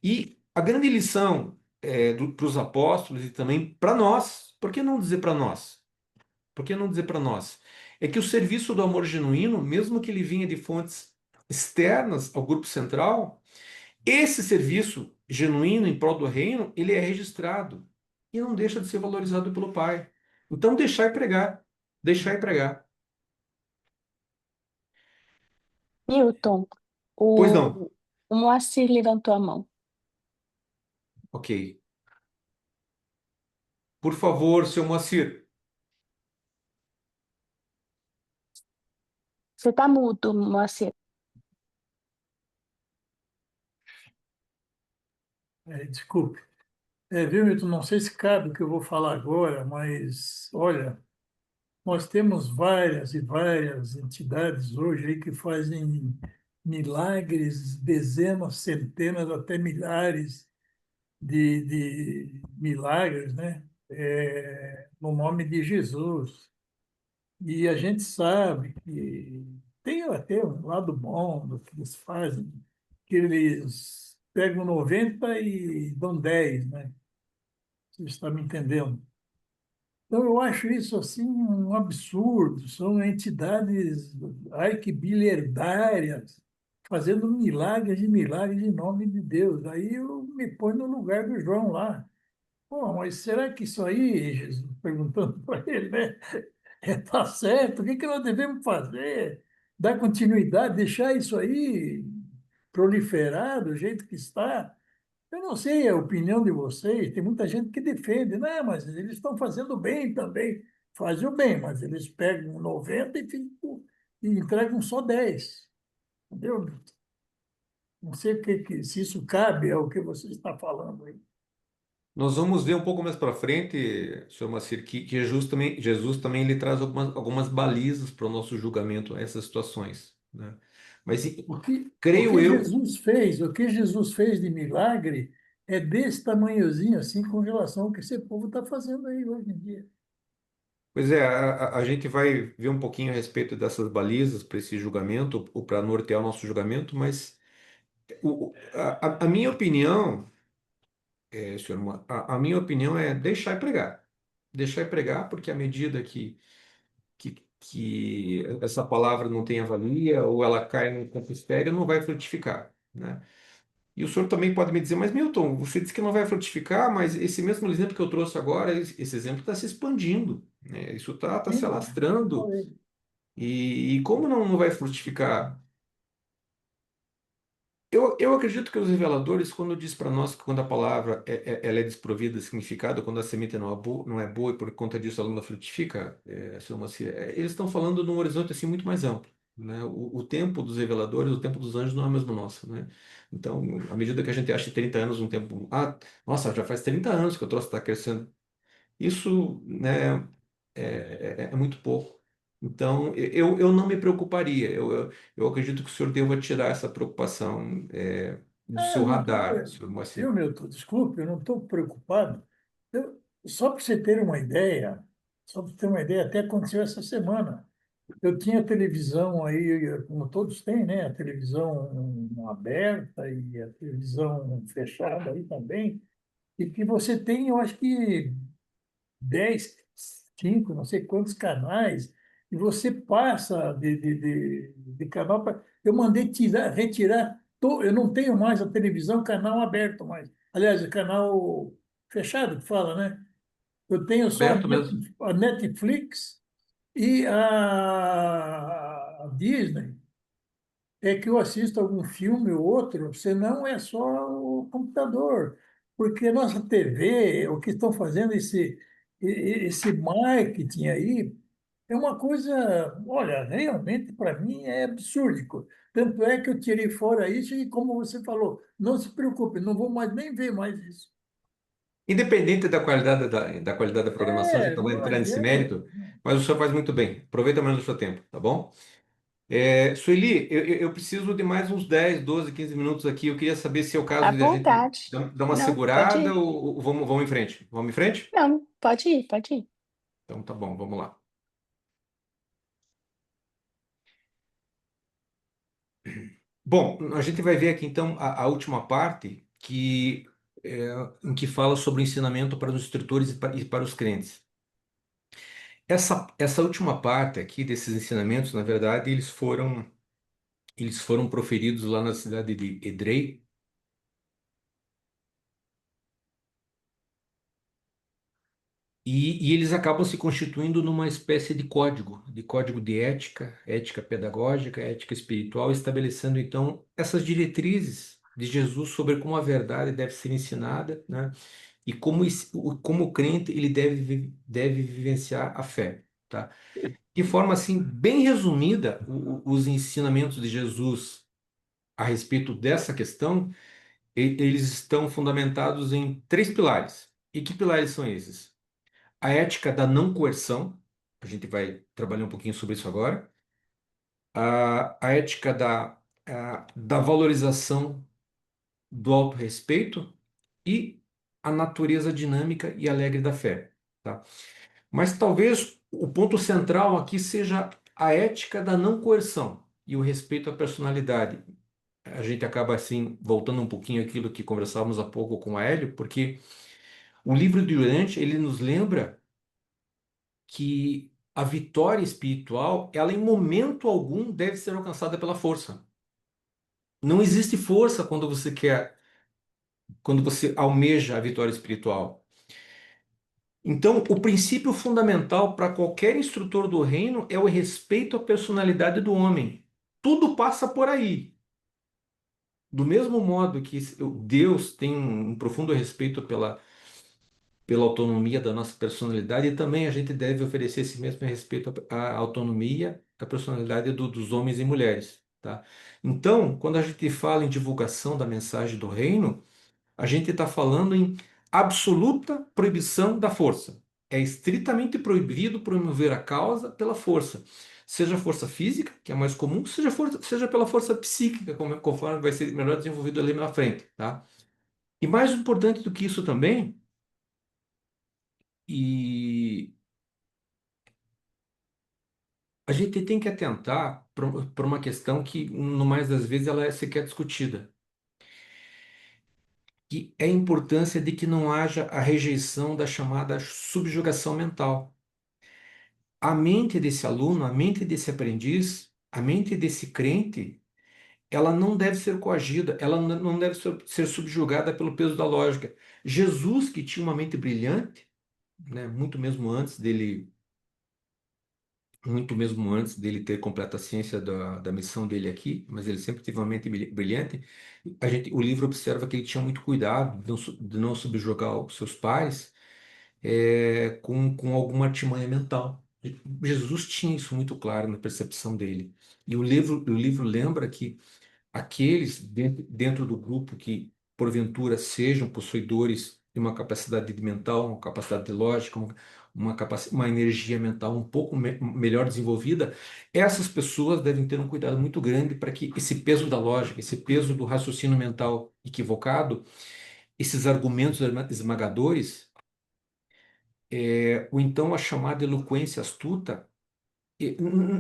E a grande lição para os apóstolos e também para nós, por que não dizer para nós? Por que não dizer para nós? É que o serviço do amor genuíno, mesmo que ele vinha de fontes externas ao grupo central, esse serviço genuíno em prol do reino, ele é registrado e não deixa de ser valorizado pelo Pai. Então, deixar e pregar. Deixar e pregar. Milton, Pois não. o Moacir levantou a mão. Ok. Por favor, seu Moacir. Você está mudo, Moacir. Desculpe. Viu, Milton? Não sei se cabe o que eu vou falar agora, mas olha, nós temos várias e várias entidades hoje aí que fazem milagres, dezenas, centenas, até milhares de milagres, né? No nome de Jesus. E a gente sabe que tem até um lado bom do que eles fazem, que eles pegam 90 e dão 10, né? Você está me entendendo? Então, eu acho isso assim um absurdo. São entidades arquibiliardárias fazendo milagres e milagres em nome de Deus. Aí eu me ponho no lugar do João lá. Pô, mas será que isso aí, Jesus, perguntando para ele, né? Tá certo? O que que nós devemos fazer? Dar continuidade, deixar isso aí proliferar do jeito que está? Eu não sei a opinião de vocês, tem muita gente que defende, não, mas eles estão fazendo bem também. Fazem o bem, mas eles pegam 90 e entregam só 10. Entendeu? Não sei se isso cabe ao que você está falando aí. Nós vamos ver um pouco mais para frente, senhor Macir, que Jesus também ele traz algumas balizas para o nosso julgamento a essas situações, né? Mas O que creio eu, Jesus fez, o que Jesus fez de milagre é desse tamanhozinho assim com relação ao que esse povo está fazendo aí hoje em dia. Pois é, a gente vai ver um pouquinho a respeito dessas balizas para esse julgamento, ou para nortear o nosso julgamento, mas a minha opinião, senhor, a minha opinião é deixar e pregar. Deixar e pregar, porque à medida que essa palavra não tenha valia ou ela cai no campo estéril, não vai frutificar, né? E o senhor também pode me dizer, mas Milton, você disse que não vai frutificar, mas esse mesmo exemplo que eu trouxe agora, esse exemplo está se expandindo, né? Isso está se Sim, eu alastrando. falei. E como não vai frutificar? Eu acredito que os reveladores, quando diz para nós que quando a palavra ela é desprovida de significado, quando a semente não é boa e por conta disso ela não frutifica, eles estão falando num horizonte assim muito mais amplo, né? O tempo dos reveladores, o tempo dos anjos não é o mesmo nosso, né? Então, à medida que a gente acha 30 anos um tempo, nossa, já faz 30 anos que o troço está crescendo. Isso, né, é muito pouco. Então, eu não me preocuparia. Eu acredito que o senhor deva tirar essa preocupação do seu Eu não tô, radar, senhor Moacir. viu, Milton? Desculpe, eu não estou preocupado. Só para você ter uma ideia, só para ter uma ideia, até aconteceu essa semana. Eu tinha televisão aí, como todos têm, né? A televisão aberta e a televisão fechada aí também. E que você tem, eu acho que 10, 5, não sei quantos canais, e você passa de canal para. Eu mandei retirar. Eu não tenho mais a televisão, canal aberto mais. Aliás, o canal fechado que fala, né? Eu tenho só Aberto mesmo. A Netflix e a Disney. É que eu assisto algum filme ou outro, senão é só o computador. Porque a nossa TV, o que estão fazendo esse marketing aí, é uma coisa, olha, realmente para mim é absurdo. Tanto é que eu tirei fora isso e, como você falou, não se preocupe, não vou mais nem ver mais isso. Independente da qualidade da programação, a gente não vai Não entrar nesse adianta. mérito, mas o senhor faz muito bem. Aproveita mais o seu tempo, tá bom? Sueli, eu preciso de mais uns 10, 12, 15 minutos aqui. Eu queria saber se é o À caso de a gente vontade. dar uma Não, pode segurada ir. ou vamos em frente? Vamos em frente? Não, pode ir, pode ir. Então tá bom, vamos lá. Bom, a gente vai ver aqui então a última parte em que fala sobre o ensinamento para os instrutores e para os crentes. Essa última parte aqui desses ensinamentos, na verdade, eles foram proferidos lá na cidade de Edrei. E eles acabam se constituindo numa espécie de código de ética, ética pedagógica, ética espiritual, estabelecendo então essas diretrizes de Jesus sobre como a verdade deve ser ensinada, né? E como o crente ele deve vivenciar a fé, tá? De forma assim bem resumida, os ensinamentos de Jesus a respeito dessa questão, eles estão fundamentados em três pilares. E que pilares são esses? A ética da não coerção, a gente vai trabalhar um pouquinho sobre isso agora. A ética da valorização do autorrespeito e a natureza dinâmica e alegre da fé, tá? Mas talvez o ponto central aqui seja a ética da não coerção e o respeito à personalidade. A gente acaba assim voltando um pouquinho àquilo que conversávamos há pouco com a Hélio, porque o livro de Durante ele nos lembra que a vitória espiritual, ela em momento algum deve ser alcançada pela força. Não existe força quando você almeja a vitória espiritual. Então, o princípio fundamental para qualquer instrutor do reino é o respeito à personalidade do homem. Tudo passa por aí. Do mesmo modo que Deus tem um profundo respeito pela autonomia da nossa personalidade, e também a gente deve oferecer esse mesmo respeito à autonomia, à personalidade dos homens e mulheres, tá? Então, quando a gente fala em divulgação da mensagem do reino, a gente está falando em absoluta proibição da força. É estritamente proibido promover a causa pela força, seja força física, que é mais comum, seja pela força psíquica, conforme vai ser melhor desenvolvido ali na frente, tá? E mais importante do que isso também, e a gente tem que atentar para uma questão que, no mais das vezes, ela é sequer discutida, que é a importância de que não haja a rejeição da chamada subjugação mental. A mente desse aluno, a mente desse aprendiz, a mente desse crente, ela não deve ser coagida, ela não deve ser subjugada pelo peso da lógica. Jesus, que tinha uma mente brilhante, né, muito mesmo antes dele ter completa ciência da missão dele aqui, mas ele sempre teve uma mente brilhante. O livro observa que ele tinha muito cuidado de não subjugar os seus pais com alguma artimanha mental. Jesus tinha isso muito claro na percepção dele. E o livro lembra que aqueles dentro do grupo que, porventura, sejam possuidores de uma capacidade mental, uma capacidade de lógica, uma energia mental um pouco melhor desenvolvida, essas pessoas devem ter um cuidado muito grande para que esse peso da lógica, esse peso do raciocínio mental equivocado, esses argumentos esmagadores, ou então a chamada eloquência astuta,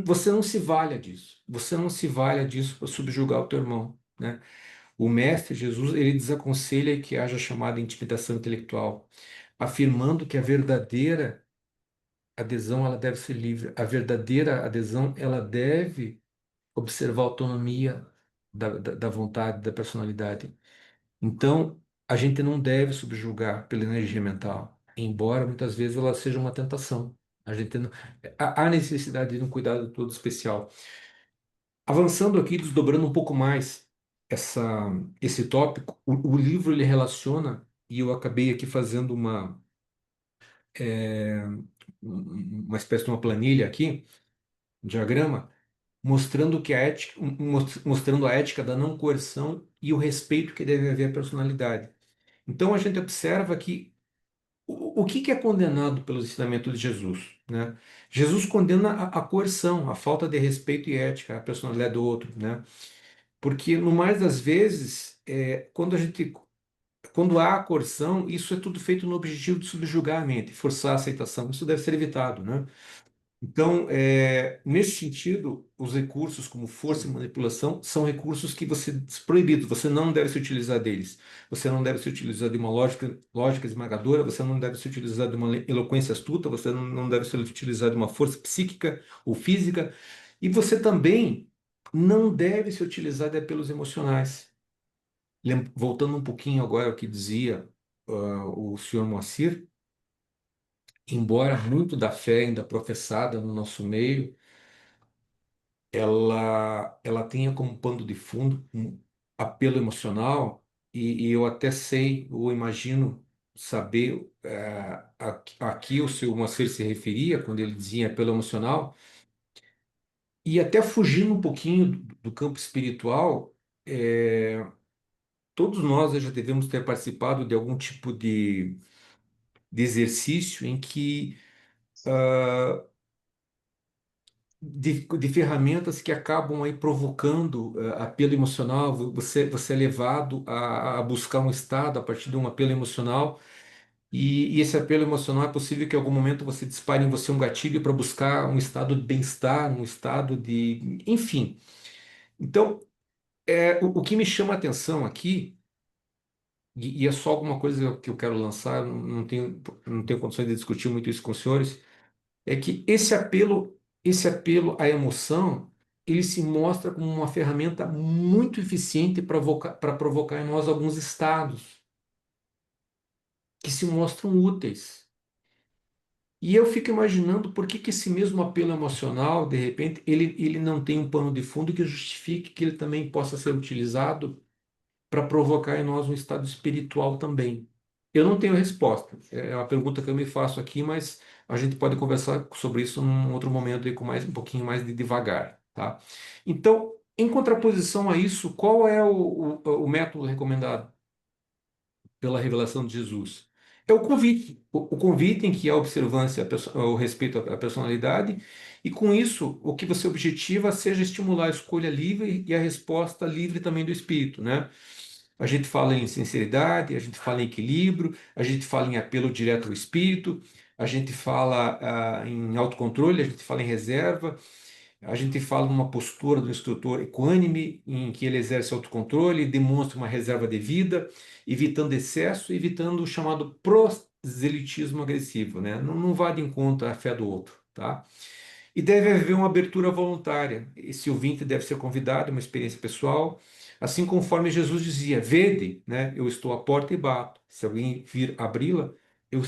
você não se valha disso. Você não se valha disso para subjugar o teu irmão, né? O mestre Jesus, ele desaconselha que haja chamada intimidação intelectual, afirmando que a verdadeira adesão ela deve ser livre. A verdadeira adesão ela deve observar a autonomia da vontade, da personalidade. Então, a gente não deve subjugar pela energia mental, embora muitas vezes ela seja uma tentação. A gente não, há necessidade de um cuidado todo especial. Avançando aqui, desdobrando um pouco mais essa, esse tópico, o livro ele relaciona, e eu acabei aqui fazendo é, uma espécie de uma planilha aqui, um diagrama, mostrando que a ética, mostrando a ética da não coerção e o respeito que deve haver à personalidade. Então a gente observa que o que é condenado pelo ensinamento de Jesus, né? Jesus condena a coerção, a falta de respeito e ética à personalidade do outro, né? Porque, no mais das vezes, quando há a coerção, isso é tudo feito no objetivo de subjugar a mente, forçar a aceitação. Isso deve ser evitado, né? Então, nesse sentido, os recursos como força e manipulação são recursos que proibidos, você não deve se utilizar deles. Você não deve se utilizar de uma lógica esmagadora, você não deve se utilizar de uma eloquência astuta, você não deve se utilizar de uma força psíquica ou física, e você também não deve se utilizar de apelos emocionais. Voltando um pouquinho agora ao que dizia o senhor Moacir, embora muito da fé ainda professada no nosso meio, ela tenha como pano de fundo um apelo emocional, e eu até sei, ou imagino saber aqui o seu Moacir se referia, quando ele dizia apelo emocional, e até fugindo um pouquinho do campo espiritual, todos nós já devemos ter participado de algum tipo de exercício em que de ferramentas que acabam aí provocando apelo emocional, você é levado a buscar um estado a partir de um apelo emocional, e esse apelo emocional é possível que em algum momento você dispare em você um gatilho para buscar um estado de bem-estar, um estado de... Enfim. Então, o que me chama a atenção aqui, e é só alguma coisa que eu quero lançar, não tenho condições de discutir muito isso com os senhores, é que esse apelo à emoção, ele se mostra como uma ferramenta muito eficiente para provocar em nós alguns estados que se mostram úteis. E eu fico imaginando por que esse mesmo apelo emocional, de repente, ele não tem um pano de fundo que justifique que ele também possa ser utilizado para provocar em nós um estado espiritual também. Eu não tenho resposta. É uma pergunta que eu me faço aqui, mas a gente pode conversar sobre isso num outro momento e com um pouquinho mais de devagar, tá? Então, em contraposição a isso, qual é o método recomendado pela revelação de Jesus? É o convite. O convite em que há observância, o respeito à personalidade, e com isso, o que você objetiva seja estimular a escolha livre e a resposta livre também do espírito, né? a gente fala em sinceridade, a gente fala em equilíbrio, a gente fala em apelo direto ao espírito, a gente fala em autocontrole, a gente fala em reserva, a gente fala numa postura do instrutor equânime, em que ele exerce autocontrole, demonstra uma reserva devida, evitando excesso, evitando o chamado proselitismo agressivo, né? Não vai de encontro à fé do outro, tá? E deve haver uma abertura voluntária. Esse ouvinte deve ser convidado, uma experiência pessoal, assim conforme Jesus dizia: Vede, né? Eu estou à porta e bato. Se alguém vir abri-la, eu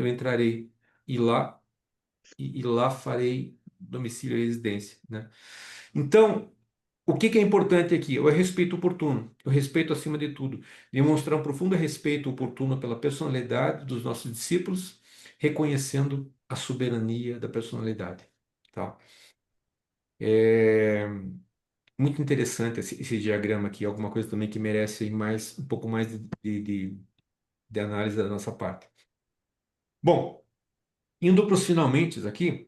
entrarei e lá farei domicílio e residência, né? Então, o que que é importante aqui? O respeito oportuno, o respeito acima de tudo, demonstrar um profundo respeito oportuno pela personalidade dos nossos discípulos, reconhecendo a soberania da personalidade, tá? É muito interessante esse diagrama aqui, alguma coisa também que merece um pouco mais de análise da nossa parte. Bom, indo para os finalmente aqui,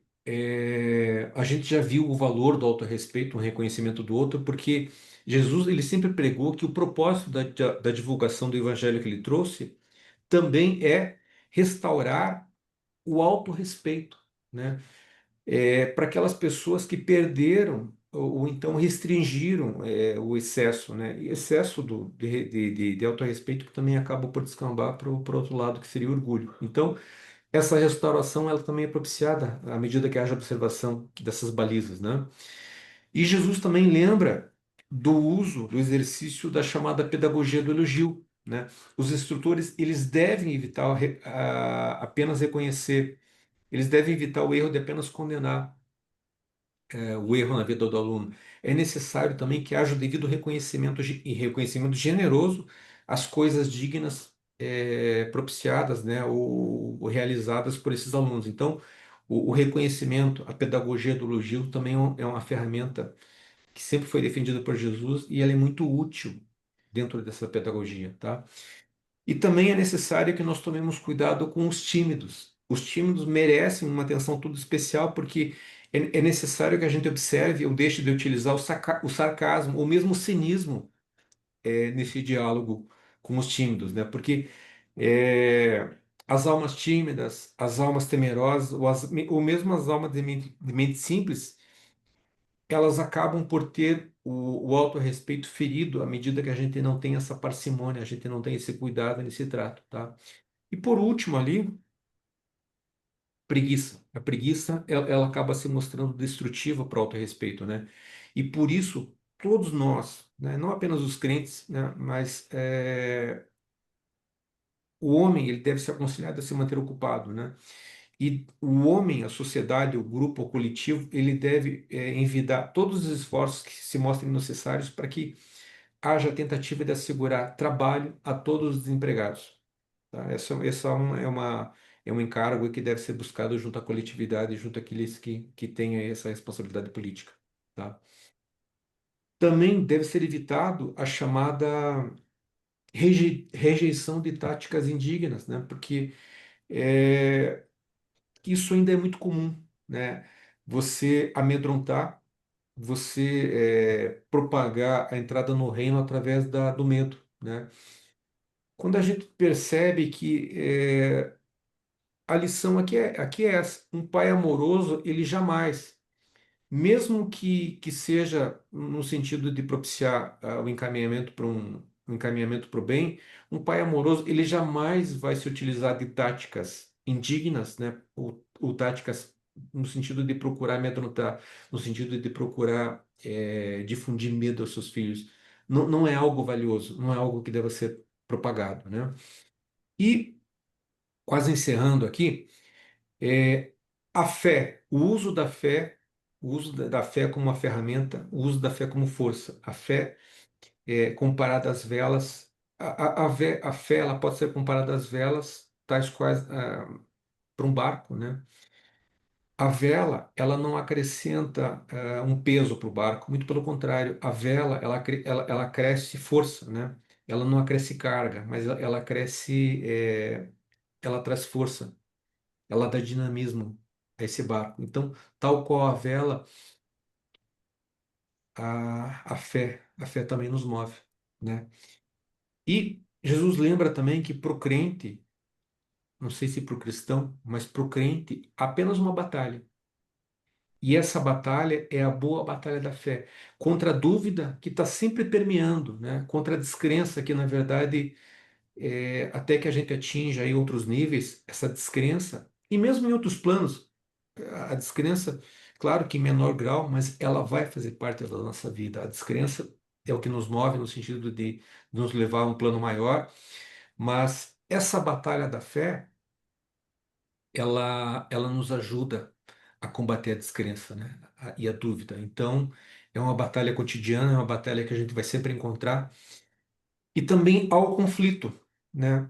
a gente já viu o valor do autorrespeito, o reconhecimento do outro, porque Jesus ele sempre pregou que o propósito da divulgação do evangelho que ele trouxe também é restaurar o autorrespeito, né? Para aquelas pessoas que perderam ou então restringiram o excesso, né? E excesso de autorrespeito que também acaba por descambar para o outro lado, que seria o orgulho. Então, essa restauração ela também é propiciada à medida que haja observação dessas balizas, né? E Jesus também lembra do uso, do exercício da chamada pedagogia do elogio, né? Os instrutores, eles devem evitar apenas reconhecer, eles devem evitar o erro de apenas condenar o erro na vida do aluno. É necessário também que haja o devido reconhecimento e reconhecimento generoso às coisas dignas propiciadas, né, ou realizadas por esses alunos. Então, o reconhecimento, a pedagogia do elogio também é uma ferramenta que sempre foi defendida por Jesus e ela é muito útil dentro dessa pedagogia, tá? E também é necessário que nós tomemos cuidado com os tímidos. Os tímidos merecem uma atenção toda especial porque é necessário que a gente observe ou deixe de utilizar o sarcasmo ou mesmo o cinismo nesse diálogo com os tímidos, né? Porque é, as almas tímidas, as almas temerosas, ou mesmo as almas de mente simples, elas acabam por ter o autorrespeito ferido à medida que a gente não tem essa parcimônia, a gente não tem esse cuidado nesse trato, tá? E por último ali, preguiça. A preguiça, ela acaba se mostrando destrutiva para o autorrespeito, né? E por isso, todos nós, né, não apenas os crentes, né, mas o homem, ele deve ser aconselhado a se manter ocupado, né? E o homem, a sociedade, o grupo, o coletivo, ele deve envidar todos os esforços que se mostrem necessários para que haja tentativa de assegurar trabalho a todos os desempregados. Tá? Essa é um encargo que deve ser buscado junto à coletividade, junto àqueles que têm essa responsabilidade política. Tá? Também deve ser evitado a chamada rejeição de táticas indignas, né? Porque isso ainda é muito comum, né? Você amedrontar, você propagar a entrada no reino através do medo, né? Quando a gente percebe que a lição aqui é essa: um pai amoroso, ele jamais, mesmo que seja no sentido de propiciar o encaminhamento para um encaminhamento para o bem, um pai amoroso, ele jamais vai se utilizar de táticas indignas, né? Ou táticas no sentido de procurar amedrontar, no sentido de procurar difundir medo aos seus filhos. Não é algo valioso, não é algo que deva ser propagado, né? E, quase encerrando aqui, é, a fé, o uso da fé como uma ferramenta, o uso da fé como força. A fé, comparada às velas, a fé ela pode ser comparada às velas, tais quais para um barco, né? A vela, ela não acrescenta um peso para o barco, muito pelo contrário, a vela, ela acresce força, né? Ela não acresce carga, mas ela cresce, ela traz força, ela dá dinamismo a esse barco. Então, tal qual a vela, a fé também nos move, né? E Jesus lembra também que para o crente, não sei se para o cristão, mas para o crente, apenas uma batalha. E essa batalha é a boa batalha da fé, contra a dúvida que está sempre permeando, né? Contra a descrença que, na verdade, até que a gente atinja aí outros níveis, essa descrença, e mesmo em outros planos, a descrença, claro que em menor grau, mas ela vai fazer parte da nossa vida. A descrença é o que nos move no sentido de nos levar a um plano maior, mas essa batalha da fé, ela nos ajuda a combater a descrença, né? E a dúvida. Então, é uma batalha cotidiana, é uma batalha que a gente vai sempre encontrar. E também ao conflito, né?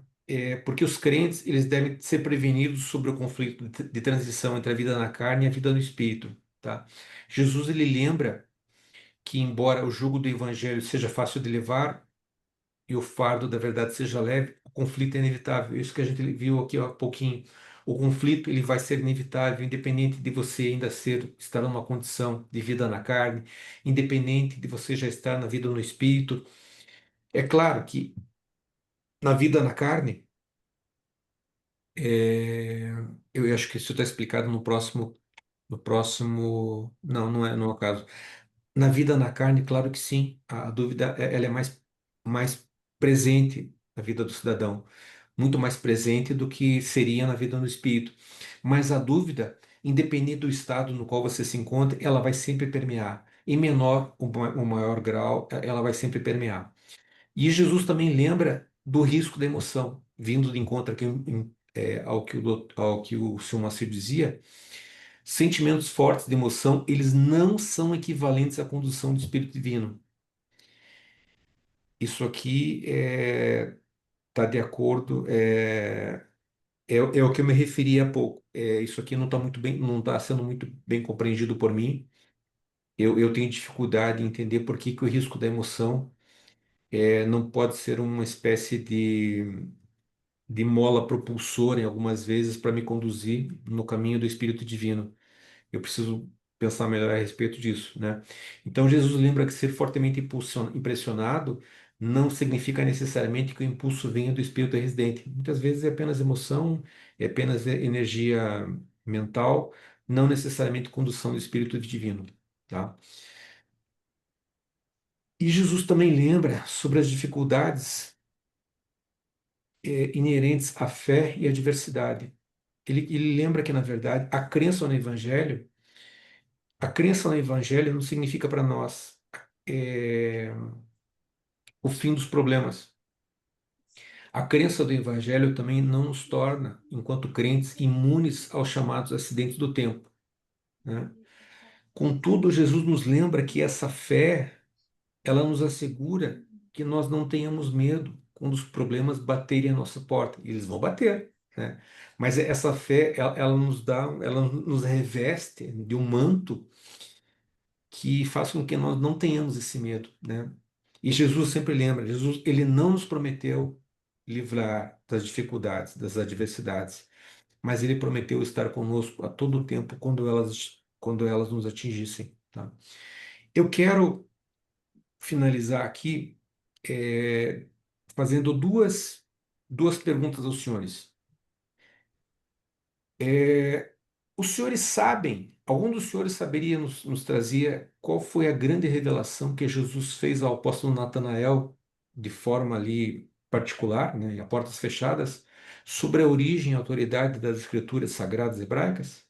Porque os crentes, eles devem ser prevenidos sobre o conflito de transição entre a vida na carne e a vida no espírito, tá? Jesus, ele lembra que, embora o jugo do evangelho seja fácil de levar e o fardo da verdade seja leve, o conflito é inevitável. Isso que a gente viu aqui há pouquinho. O conflito, ele vai ser inevitável, independente de você ainda estar numa condição de vida na carne, independente de você já estar na vida no espírito. É claro que na vida na carne, é, eu acho que isso está explicado no próximo, não, não é o caso. Na vida na carne, claro que sim, a dúvida ela é mais presente na vida do cidadão, muito mais presente do que seria na vida no espírito. Mas a dúvida, independente do estado no qual você se encontra, ela vai sempre permear. Em menor ou maior grau, ela vai sempre permear. E Jesus também lembra do risco da emoção, vindo de encontro aqui, ao que o Sr. Macio dizia. Sentimentos fortes de emoção, eles não são equivalentes à condução do Espírito Divino. Isso aqui está de acordo, é o que eu me referi há pouco. Isso aqui não está muito bem, não está sendo muito bem compreendido por mim. Eu tenho dificuldade em entender por que que o risco da emoção não pode ser uma espécie de mola propulsora em algumas vezes para me conduzir no caminho do Espírito Divino. Eu preciso pensar melhor a respeito disso, né? Então Jesus lembra que ser fortemente impressionado não significa necessariamente que o impulso venha do Espírito residente. Muitas vezes é apenas emoção, é apenas energia mental, não necessariamente condução do Espírito Divino, tá? E Jesus também lembra sobre as dificuldades inerentes à fé e à diversidade. Ele lembra que, na verdade, a crença no Evangelho não significa para nós é, o fim dos problemas. A crença do Evangelho também não nos torna, enquanto crentes, imunes aos chamados acidentes do tempo, né? Contudo, Jesus nos lembra que essa fé, ela nos assegura que nós não tenhamos medo quando os problemas baterem à nossa porta. E eles vão bater, né? Mas essa fé, ela nos reveste de um manto que faz com que nós não tenhamos esse medo, né? E Jesus sempre lembra, Jesus, ele não nos prometeu livrar das dificuldades, das adversidades, mas ele prometeu estar conosco a todo tempo quando elas nos atingissem, tá? Eu quero finalizar aqui é, fazendo duas perguntas aos senhores. É, Os senhores sabem, algum dos senhores saberia nos trazia qual foi a grande revelação que Jesus fez ao apóstolo Natanael, de forma ali particular, né, a portas fechadas, sobre a origem e autoridade das escrituras sagradas hebraicas?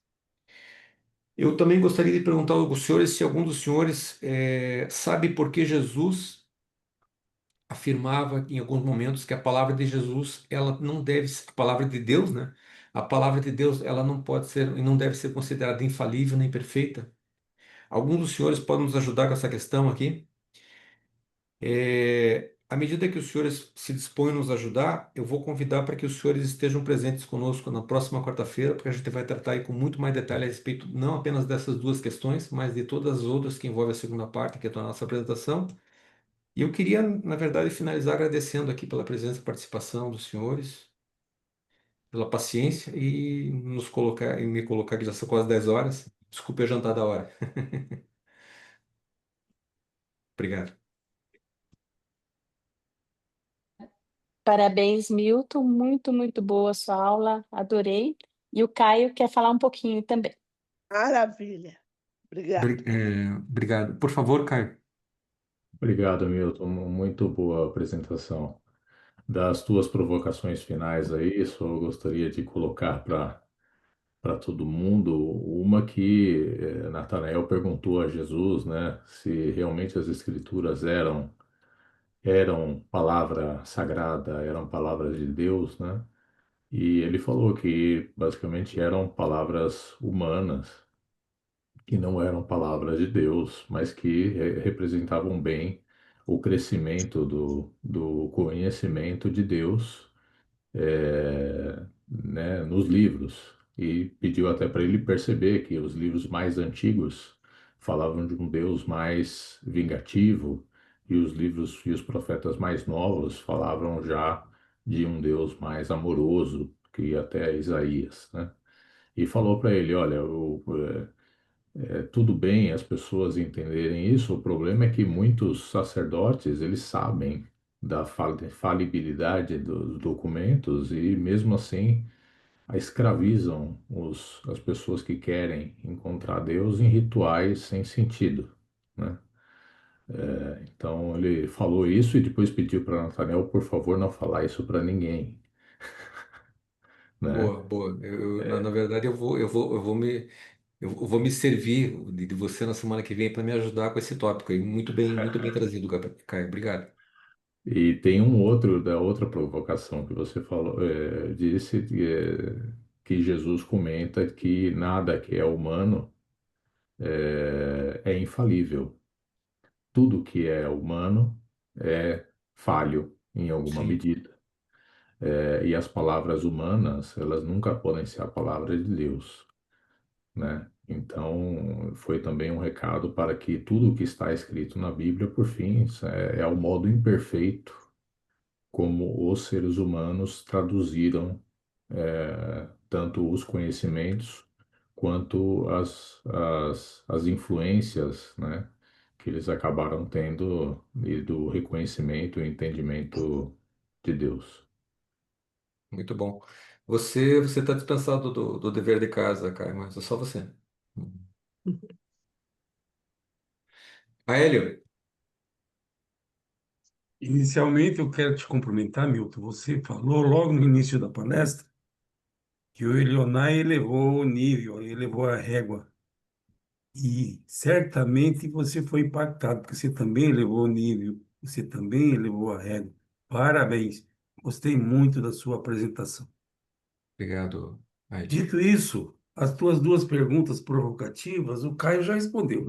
Eu também gostaria de perguntar aos senhores se algum dos senhores sabe por que Jesus afirmava em alguns momentos que a palavra de Jesus, ela não deve ser, a palavra de Deus, né? A palavra de Deus, ela não pode ser e não deve ser considerada infalível nem perfeita. Algum dos senhores pode nos ajudar com essa questão aqui? À medida que os senhores se dispõem a nos ajudar, eu vou convidar para que os senhores estejam presentes conosco na próxima quarta-feira, porque a gente vai tratar aí com muito mais detalhe a respeito não apenas dessas duas questões, mas de todas as outras que envolvem a segunda parte, que é a nossa apresentação. E eu queria, na verdade, finalizar agradecendo aqui pela presença e participação dos senhores, pela paciência e me colocar, que já são quase 10 horas. Desculpe a jantar da hora. Obrigado. Parabéns, Milton. Muito, muito boa a sua aula. Adorei. E o Caio quer falar um pouquinho também. Maravilha. Obrigada. Obrigado. Por favor, Caio. Obrigado, Milton. Muito boa apresentação. Das tuas provocações finais aí, só gostaria de colocar para todo mundo uma que Natanael perguntou a Jesus, né, se realmente as Escrituras eram palavra sagrada, eram palavras de Deus, né? E ele falou que basicamente eram palavras humanas, que não eram palavras de Deus, mas que representavam bem o crescimento do conhecimento de Deus, né, nos livros. E pediu até para ele perceber que os livros mais antigos falavam de um Deus mais vingativo, e os livros e os profetas mais novos falavam já de um Deus mais amoroso, que ia até Isaías, né? E falou para ele, olha, tudo bem as pessoas entenderem isso, o problema é que muitos sacerdotes, eles sabem da falibilidade dos documentos e mesmo assim escravizam as pessoas que querem encontrar Deus em rituais sem sentido, né? Então ele falou isso e depois pediu para Natanael, por favor, não falar isso para ninguém, né? Boa, boa. Na verdade, eu vou me servir de você na semana que vem para me ajudar com esse tópico aí. Muito bem trazido, Caio. Obrigado. E tem um outro, da outra provocação que você falou, disse que Jesus comenta que nada que é humano é infalível. Tudo que é humano é falho em alguma Sim, medida. E as palavras humanas, elas nunca podem ser a palavra de Deus, né? Então, foi também um recado para que tudo o que está escrito na Bíblia, por fim, é o modo imperfeito como os seres humanos traduziram tanto os conhecimentos quanto as influências, né, que eles acabaram tendo e do reconhecimento e entendimento de Deus. muito bom. Você está dispensado do dever de casa, Caio, mas é só você. Aélio, Inicialmente, eu quero te cumprimentar, Milton. Você falou logo no início da palestra que o Elionai elevou o nível, elevou a régua. E certamente você foi impactado, porque você também elevou o nível, você também elevou a régua. Parabéns. Gostei muito da sua apresentação. obrigado, Aélio. Dito isso, as tuas duas perguntas provocativas, o Caio já respondeu.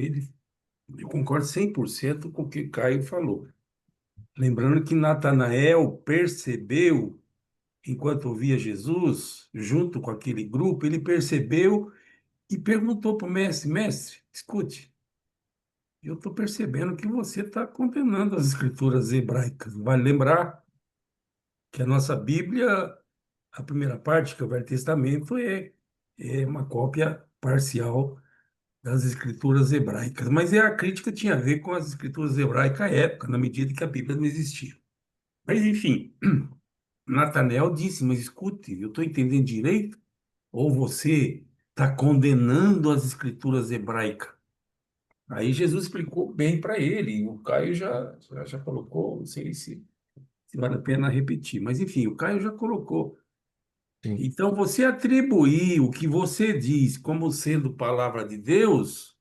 Eu concordo 100% com o que o Caio falou. Lembrando que Natanael percebeu, enquanto ouvia Jesus, junto com aquele grupo, ele percebeu e perguntou para o mestre: Mestre, escute, eu estou percebendo que você está condenando as escrituras hebraicas. Vale lembrar que a nossa Bíblia, a primeira parte, que é o Velho Testamento, é uma cópia parcial das escrituras hebraicas. Mas a crítica tinha a ver com as escrituras hebraicas à época, na medida que a Bíblia não existia. Mas, enfim, Natanael disse: Mas escute, eu estou entendendo direito? Ou você está condenando as escrituras hebraicas? Aí Jesus explicou bem para ele, e o Caio já colocou, não sei se vale a pena repetir, mas enfim, o Caio já colocou. Sim, Então, você atribuir o que você diz como sendo palavra de Deus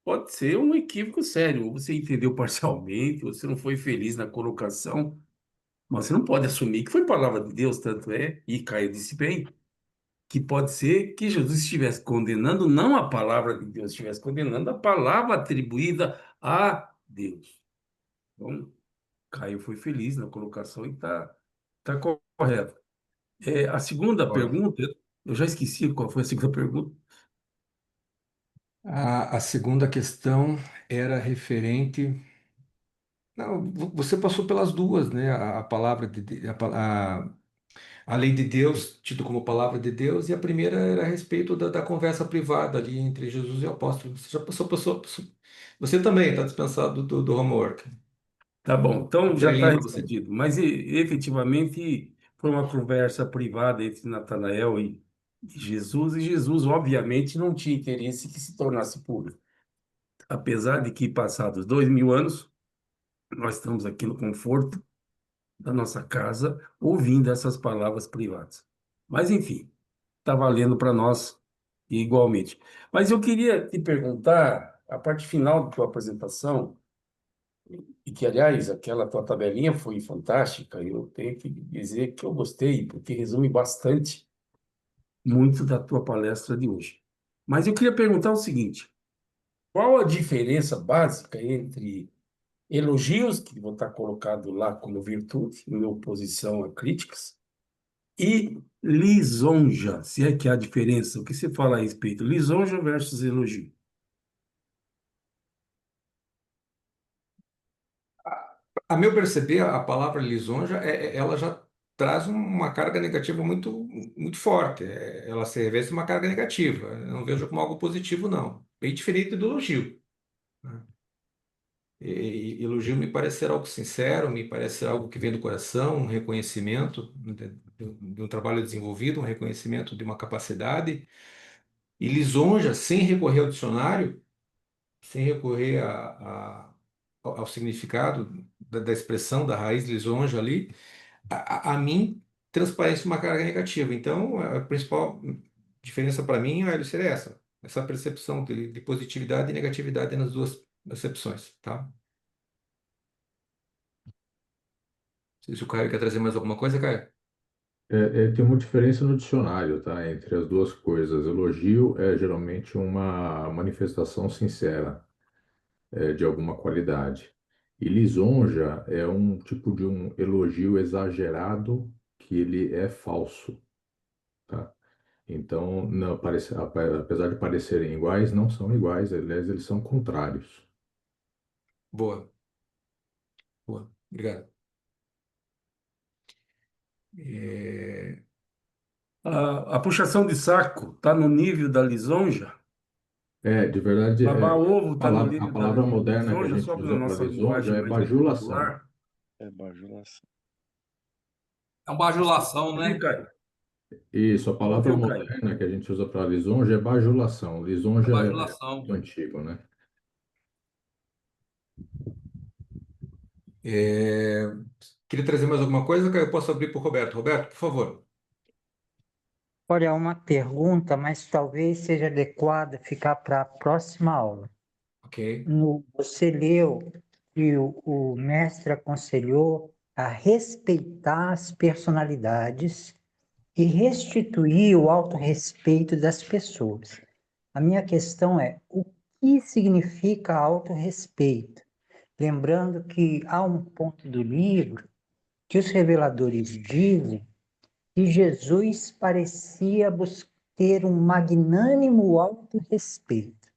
pode ser um equívoco sério. Ou você entendeu parcialmente, ou você não foi feliz na colocação, mas você não pode assumir que foi palavra de Deus, tanto é, e Caio disse bem, que pode ser que Jesus estivesse condenando não a palavra de Deus, estivesse condenando a palavra atribuída a Deus. Então, Caio foi feliz na colocação e tá correto. A segunda concordo. pergunta, eu já esqueci qual foi a segunda pergunta. A segunda questão era referente. Não, você passou pelas duas, né? A palavra a lei de Deus, tido como palavra de Deus, e a primeira era a respeito da conversa privada ali entre Jesus e o apóstolo. Você já passou. Você também está dispensado do homework. Tá bom, então já está Estrelinha. respondido. Mas efetivamente foi uma conversa privada entre Natanael e Jesus, obviamente, não tinha interesse que se tornasse público. Apesar de que, passados 2000 anos, nós estamos aqui no conforto da nossa casa, ouvindo essas palavras privadas. Mas, enfim, está valendo para nós igualmente. Mas eu queria te perguntar, a parte final da tua apresentação, e que, aliás, aquela tua tabelinha foi fantástica, eu tenho que dizer que eu gostei, porque resume bastante muito da tua palestra de hoje. Mas eu queria perguntar o seguinte: qual a diferença básica entre elogios, que vão estar colocados lá como virtude, em oposição a críticas, e lisonja, se é que há diferença? O que você fala a respeito? Lisonja versus elogio. A meu perceber, a palavra lisonja, ela já traz uma carga negativa muito forte. Ela se reveste uma carga negativa. Eu não vejo como algo positivo, não. Bem diferente do elogio, né? Elogio me parece ser algo sincero, me parece ser algo que vem do coração, um reconhecimento de um trabalho desenvolvido, um reconhecimento de uma capacidade. E lisonja, sem recorrer ao dicionário, sem recorrer ao significado da expressão, da raiz lisonja ali, a mim transparece uma carga negativa. Então, a principal diferença para mim, Hélio, seria essa percepção de positividade e negatividade nas duas acepções, tá? Não sei se o Caio quer trazer mais alguma coisa, Caio. Tem uma diferença no dicionário, tá? Entre as duas coisas. Elogio é geralmente uma manifestação sincera, de alguma qualidade. E lisonja é um tipo de um elogio exagerado que ele é falso, tá? Então, não, apesar de parecerem iguais, não são iguais, aliás, eles são contrários. Boa, boa, obrigado. É, A puxação de saco está no nível da lisonja? De verdade, Babar ovo está no a nível da palavra moderna que a lisonja, gente só na usa para nossa lisonja linguagem é mais aqui bajulação. popular. É bajulação. É uma bajulação, Viu, né? Caio? Isso, a palavra Ouviu, Caio? moderna que a gente usa para lisonja é bajulação. É Lisonja é bajulação. muito antigo, né? é, Queria trazer mais alguma coisa, Caio? Eu posso abrir para o Roberto. Roberto, por favor. Olha, uma pergunta, mas talvez seja adequada ficar para a próxima aula. Ok. Você leu que o mestre aconselhou a respeitar as personalidades e restituir o autorrespeito das pessoas. A minha questão é, o que significa autorrespeito? Lembrando que há um ponto do livro que os reveladores dizem que Jesus parecia ter um magnânimo autorrespeito.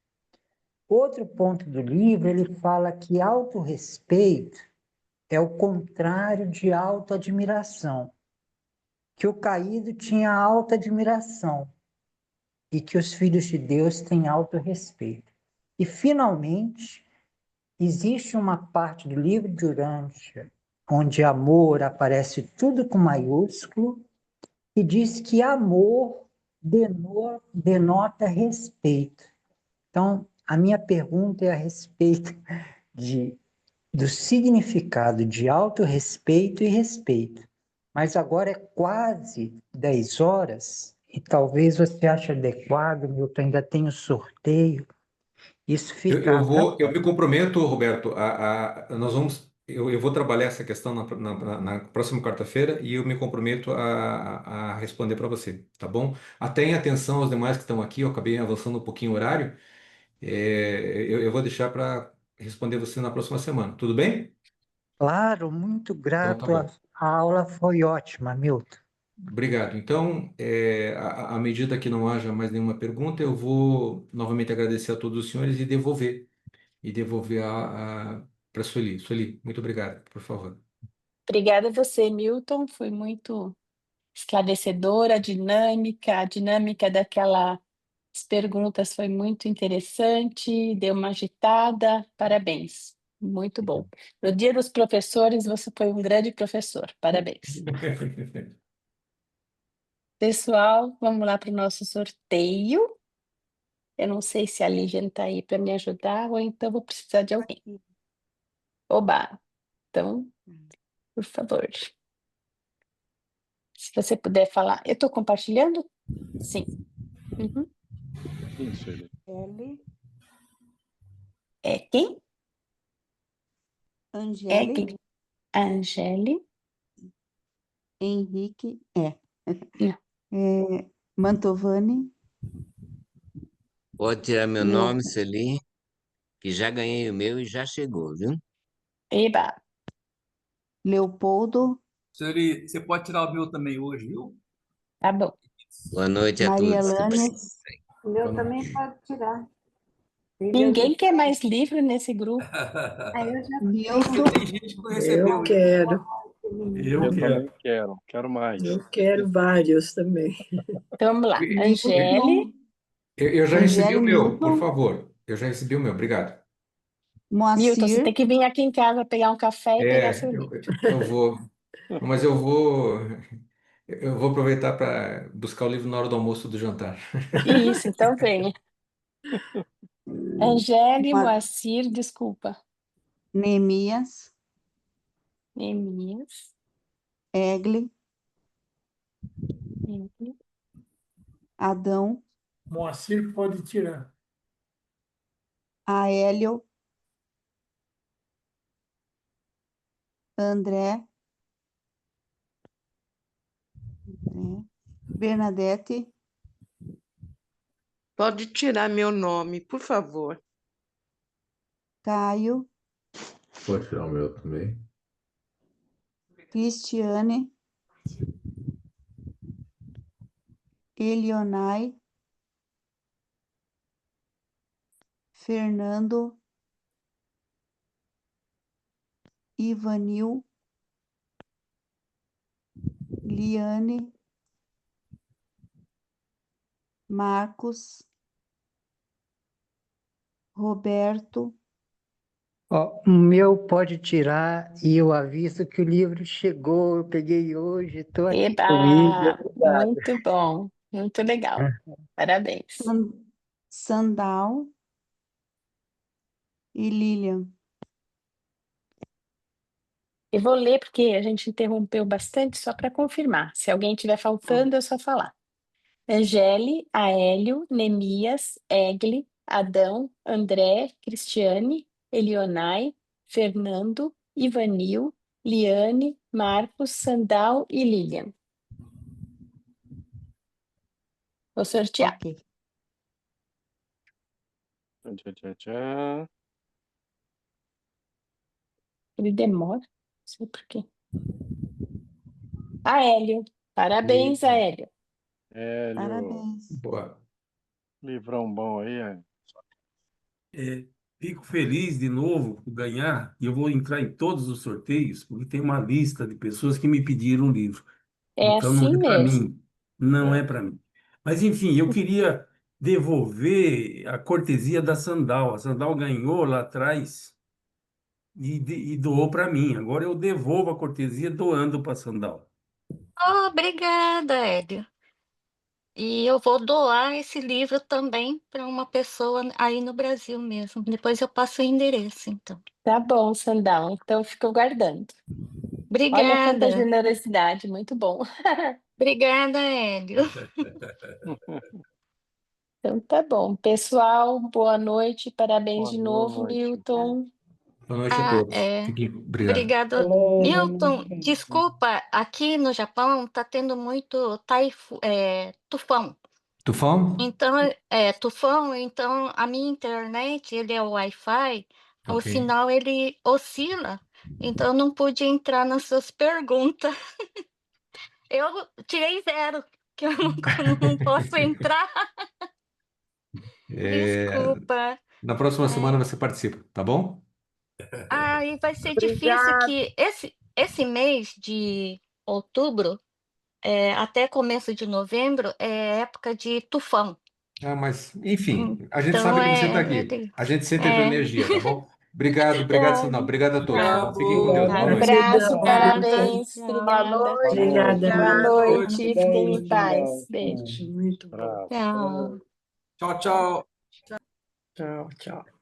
Outro ponto do livro, ele fala que autorrespeito é o contrário de autoadmiração, que o caído tinha alta admiração e que os filhos de Deus têm autorrespeito. E, finalmente, existe uma parte do livro de Urântia onde amor aparece tudo com maiúsculo e diz que amor denota respeito. Então, a minha pergunta é a respeito do significado de autorrespeito e respeito. Mas agora é quase 10 horas e talvez você ache adequado, Milton, ainda tem o sorteio. Isso fica... Eu me comprometo, Roberto, eu vou trabalhar essa questão na próxima quarta-feira e eu me comprometo a responder para você, tá bom? Até atenção aos demais que estão aqui, eu acabei avançando um pouquinho o horário, eu vou deixar para responder você na próxima semana, tudo bem? Claro, muito Então tá grato. bom. A aula foi ótima, Milton. Obrigado. Então, à medida que não haja mais nenhuma pergunta, eu vou novamente agradecer a todos os senhores e devolver para a Sueli. Sueli, muito obrigado, por favor. Obrigada a você, Milton. Foi muito esclarecedora, a dinâmica daquelas perguntas foi muito interessante, deu uma agitada. Parabéns. Muito bom. No Dia dos Professores, você foi um grande professor. Parabéns. Pessoal, vamos lá para o nosso sorteio. Eu não sei se a Lívia está aí para me ajudar, ou então vou precisar de alguém. Oba! Então, por favor. Se você puder falar. Eu estou compartilhando? Sim. Uhum. Isso, ele. L, É quem? Angélica, Angele. Henrique, Não. Mantovani, Pode tirar meu Leo, nome, Celim, que já ganhei o meu e já chegou, viu? Eba. Leopoldo, Você pode tirar o meu também hoje, viu? Tá bom. Boa noite a Maria todos. Lanes, O meu Boa também noite. pode tirar. Ninguém quer mais livro nesse grupo. Aí eu já Milton, Tem gente que não recebeu. Eu quero, Eu Eu quero. também quero mais. eu quero vários também. Então vamos lá. E- Angele. Eu já recebi Angélica, o meu, por Milton, favor. Eu já recebi o meu, obrigado. Milton, você Moacir, tem que vir aqui em casa pegar um café e pegar seu livro. Eu vou, mas eu vou aproveitar para buscar o livro na hora do almoço do jantar. Isso, então venha. Angele, Moa- Moacir, desculpa. Neemias, Neemias. Egli, Egli. Adão, Moacir pode tirar. Aélio, André, Bernadette, Pode tirar meu nome, por favor. Caio, Pode tirar o meu também. Cristiane, Elionai, Fernando, Ivanil, Liane, Marcos, Roberto, Ó, o meu pode tirar e eu aviso que o livro chegou, eu peguei hoje, estou aqui comigo. Eba, Obrigado. muito bom, muito legal. Parabéns. Sandal e Lilian. Eu vou ler porque a gente interrompeu bastante, só para confirmar. Se alguém estiver faltando, é só falar. Angele, Aélio, Neemias, Egli, Adão, André, Cristiane, Elionai, Fernando, Ivanil, Liane, Marcos, Sandal e Lilian. Vou sortear. Ok. Tchá. Ele demora, não sei por quê. Aélio, parabéns, Aélio. Hélio, Parabéns. Boa. livrão bom aí. Fico feliz de novo por ganhar e eu vou entrar em todos os sorteios porque tem uma lista de pessoas que me pediram o livro. É Então não assim é para mesmo. mim, não é para mim. Mas enfim, eu queria devolver a cortesia da Sandal. A Sandal ganhou lá atrás e doou para mim. Agora eu devolvo a cortesia doando para a Sandal. Oh, obrigada, Hélio. E eu vou doar esse livro também para uma pessoa aí no Brasil mesmo. Depois eu passo o endereço, então. Tá bom, Sandal. Então fico guardando. Olha quanta Obrigada. generosidade, muito bom. Obrigada, Hélio. Então tá bom. Pessoal, boa noite. Parabéns de Boa novo, noite. Milton. Boa noite a todos. É. Obrigado. Obrigada. Milton, desculpa, aqui no Japão tá tendo muito tufão. Tufão? Então, tufão, então a minha internet, ele é o Wi-Fi, o Ok. sinal ele oscila, então eu não pude entrar nas suas perguntas. Eu tirei 0, que eu não posso entrar. Desculpa. Na próxima semana você participa, tá bom? E vai ser difícil que esse mês de outubro, até começo de novembro, é época de tufão. Mas, enfim, a gente Então, sabe que você está aqui. A gente sente a tua energia, tá bom? Obrigado, Sandal. Obrigado a todos. Tchau. Fiquem com Deus. Boa noite. Abraço, Obrigada. parabéns, Tchau. obrigada. Obrigada, Boa Marta. noite, Bem, fiquem em Sandal. paz. Beijo. Muito bom. Abraço. Tchau. Tchau, tchau. Tchau, tchau.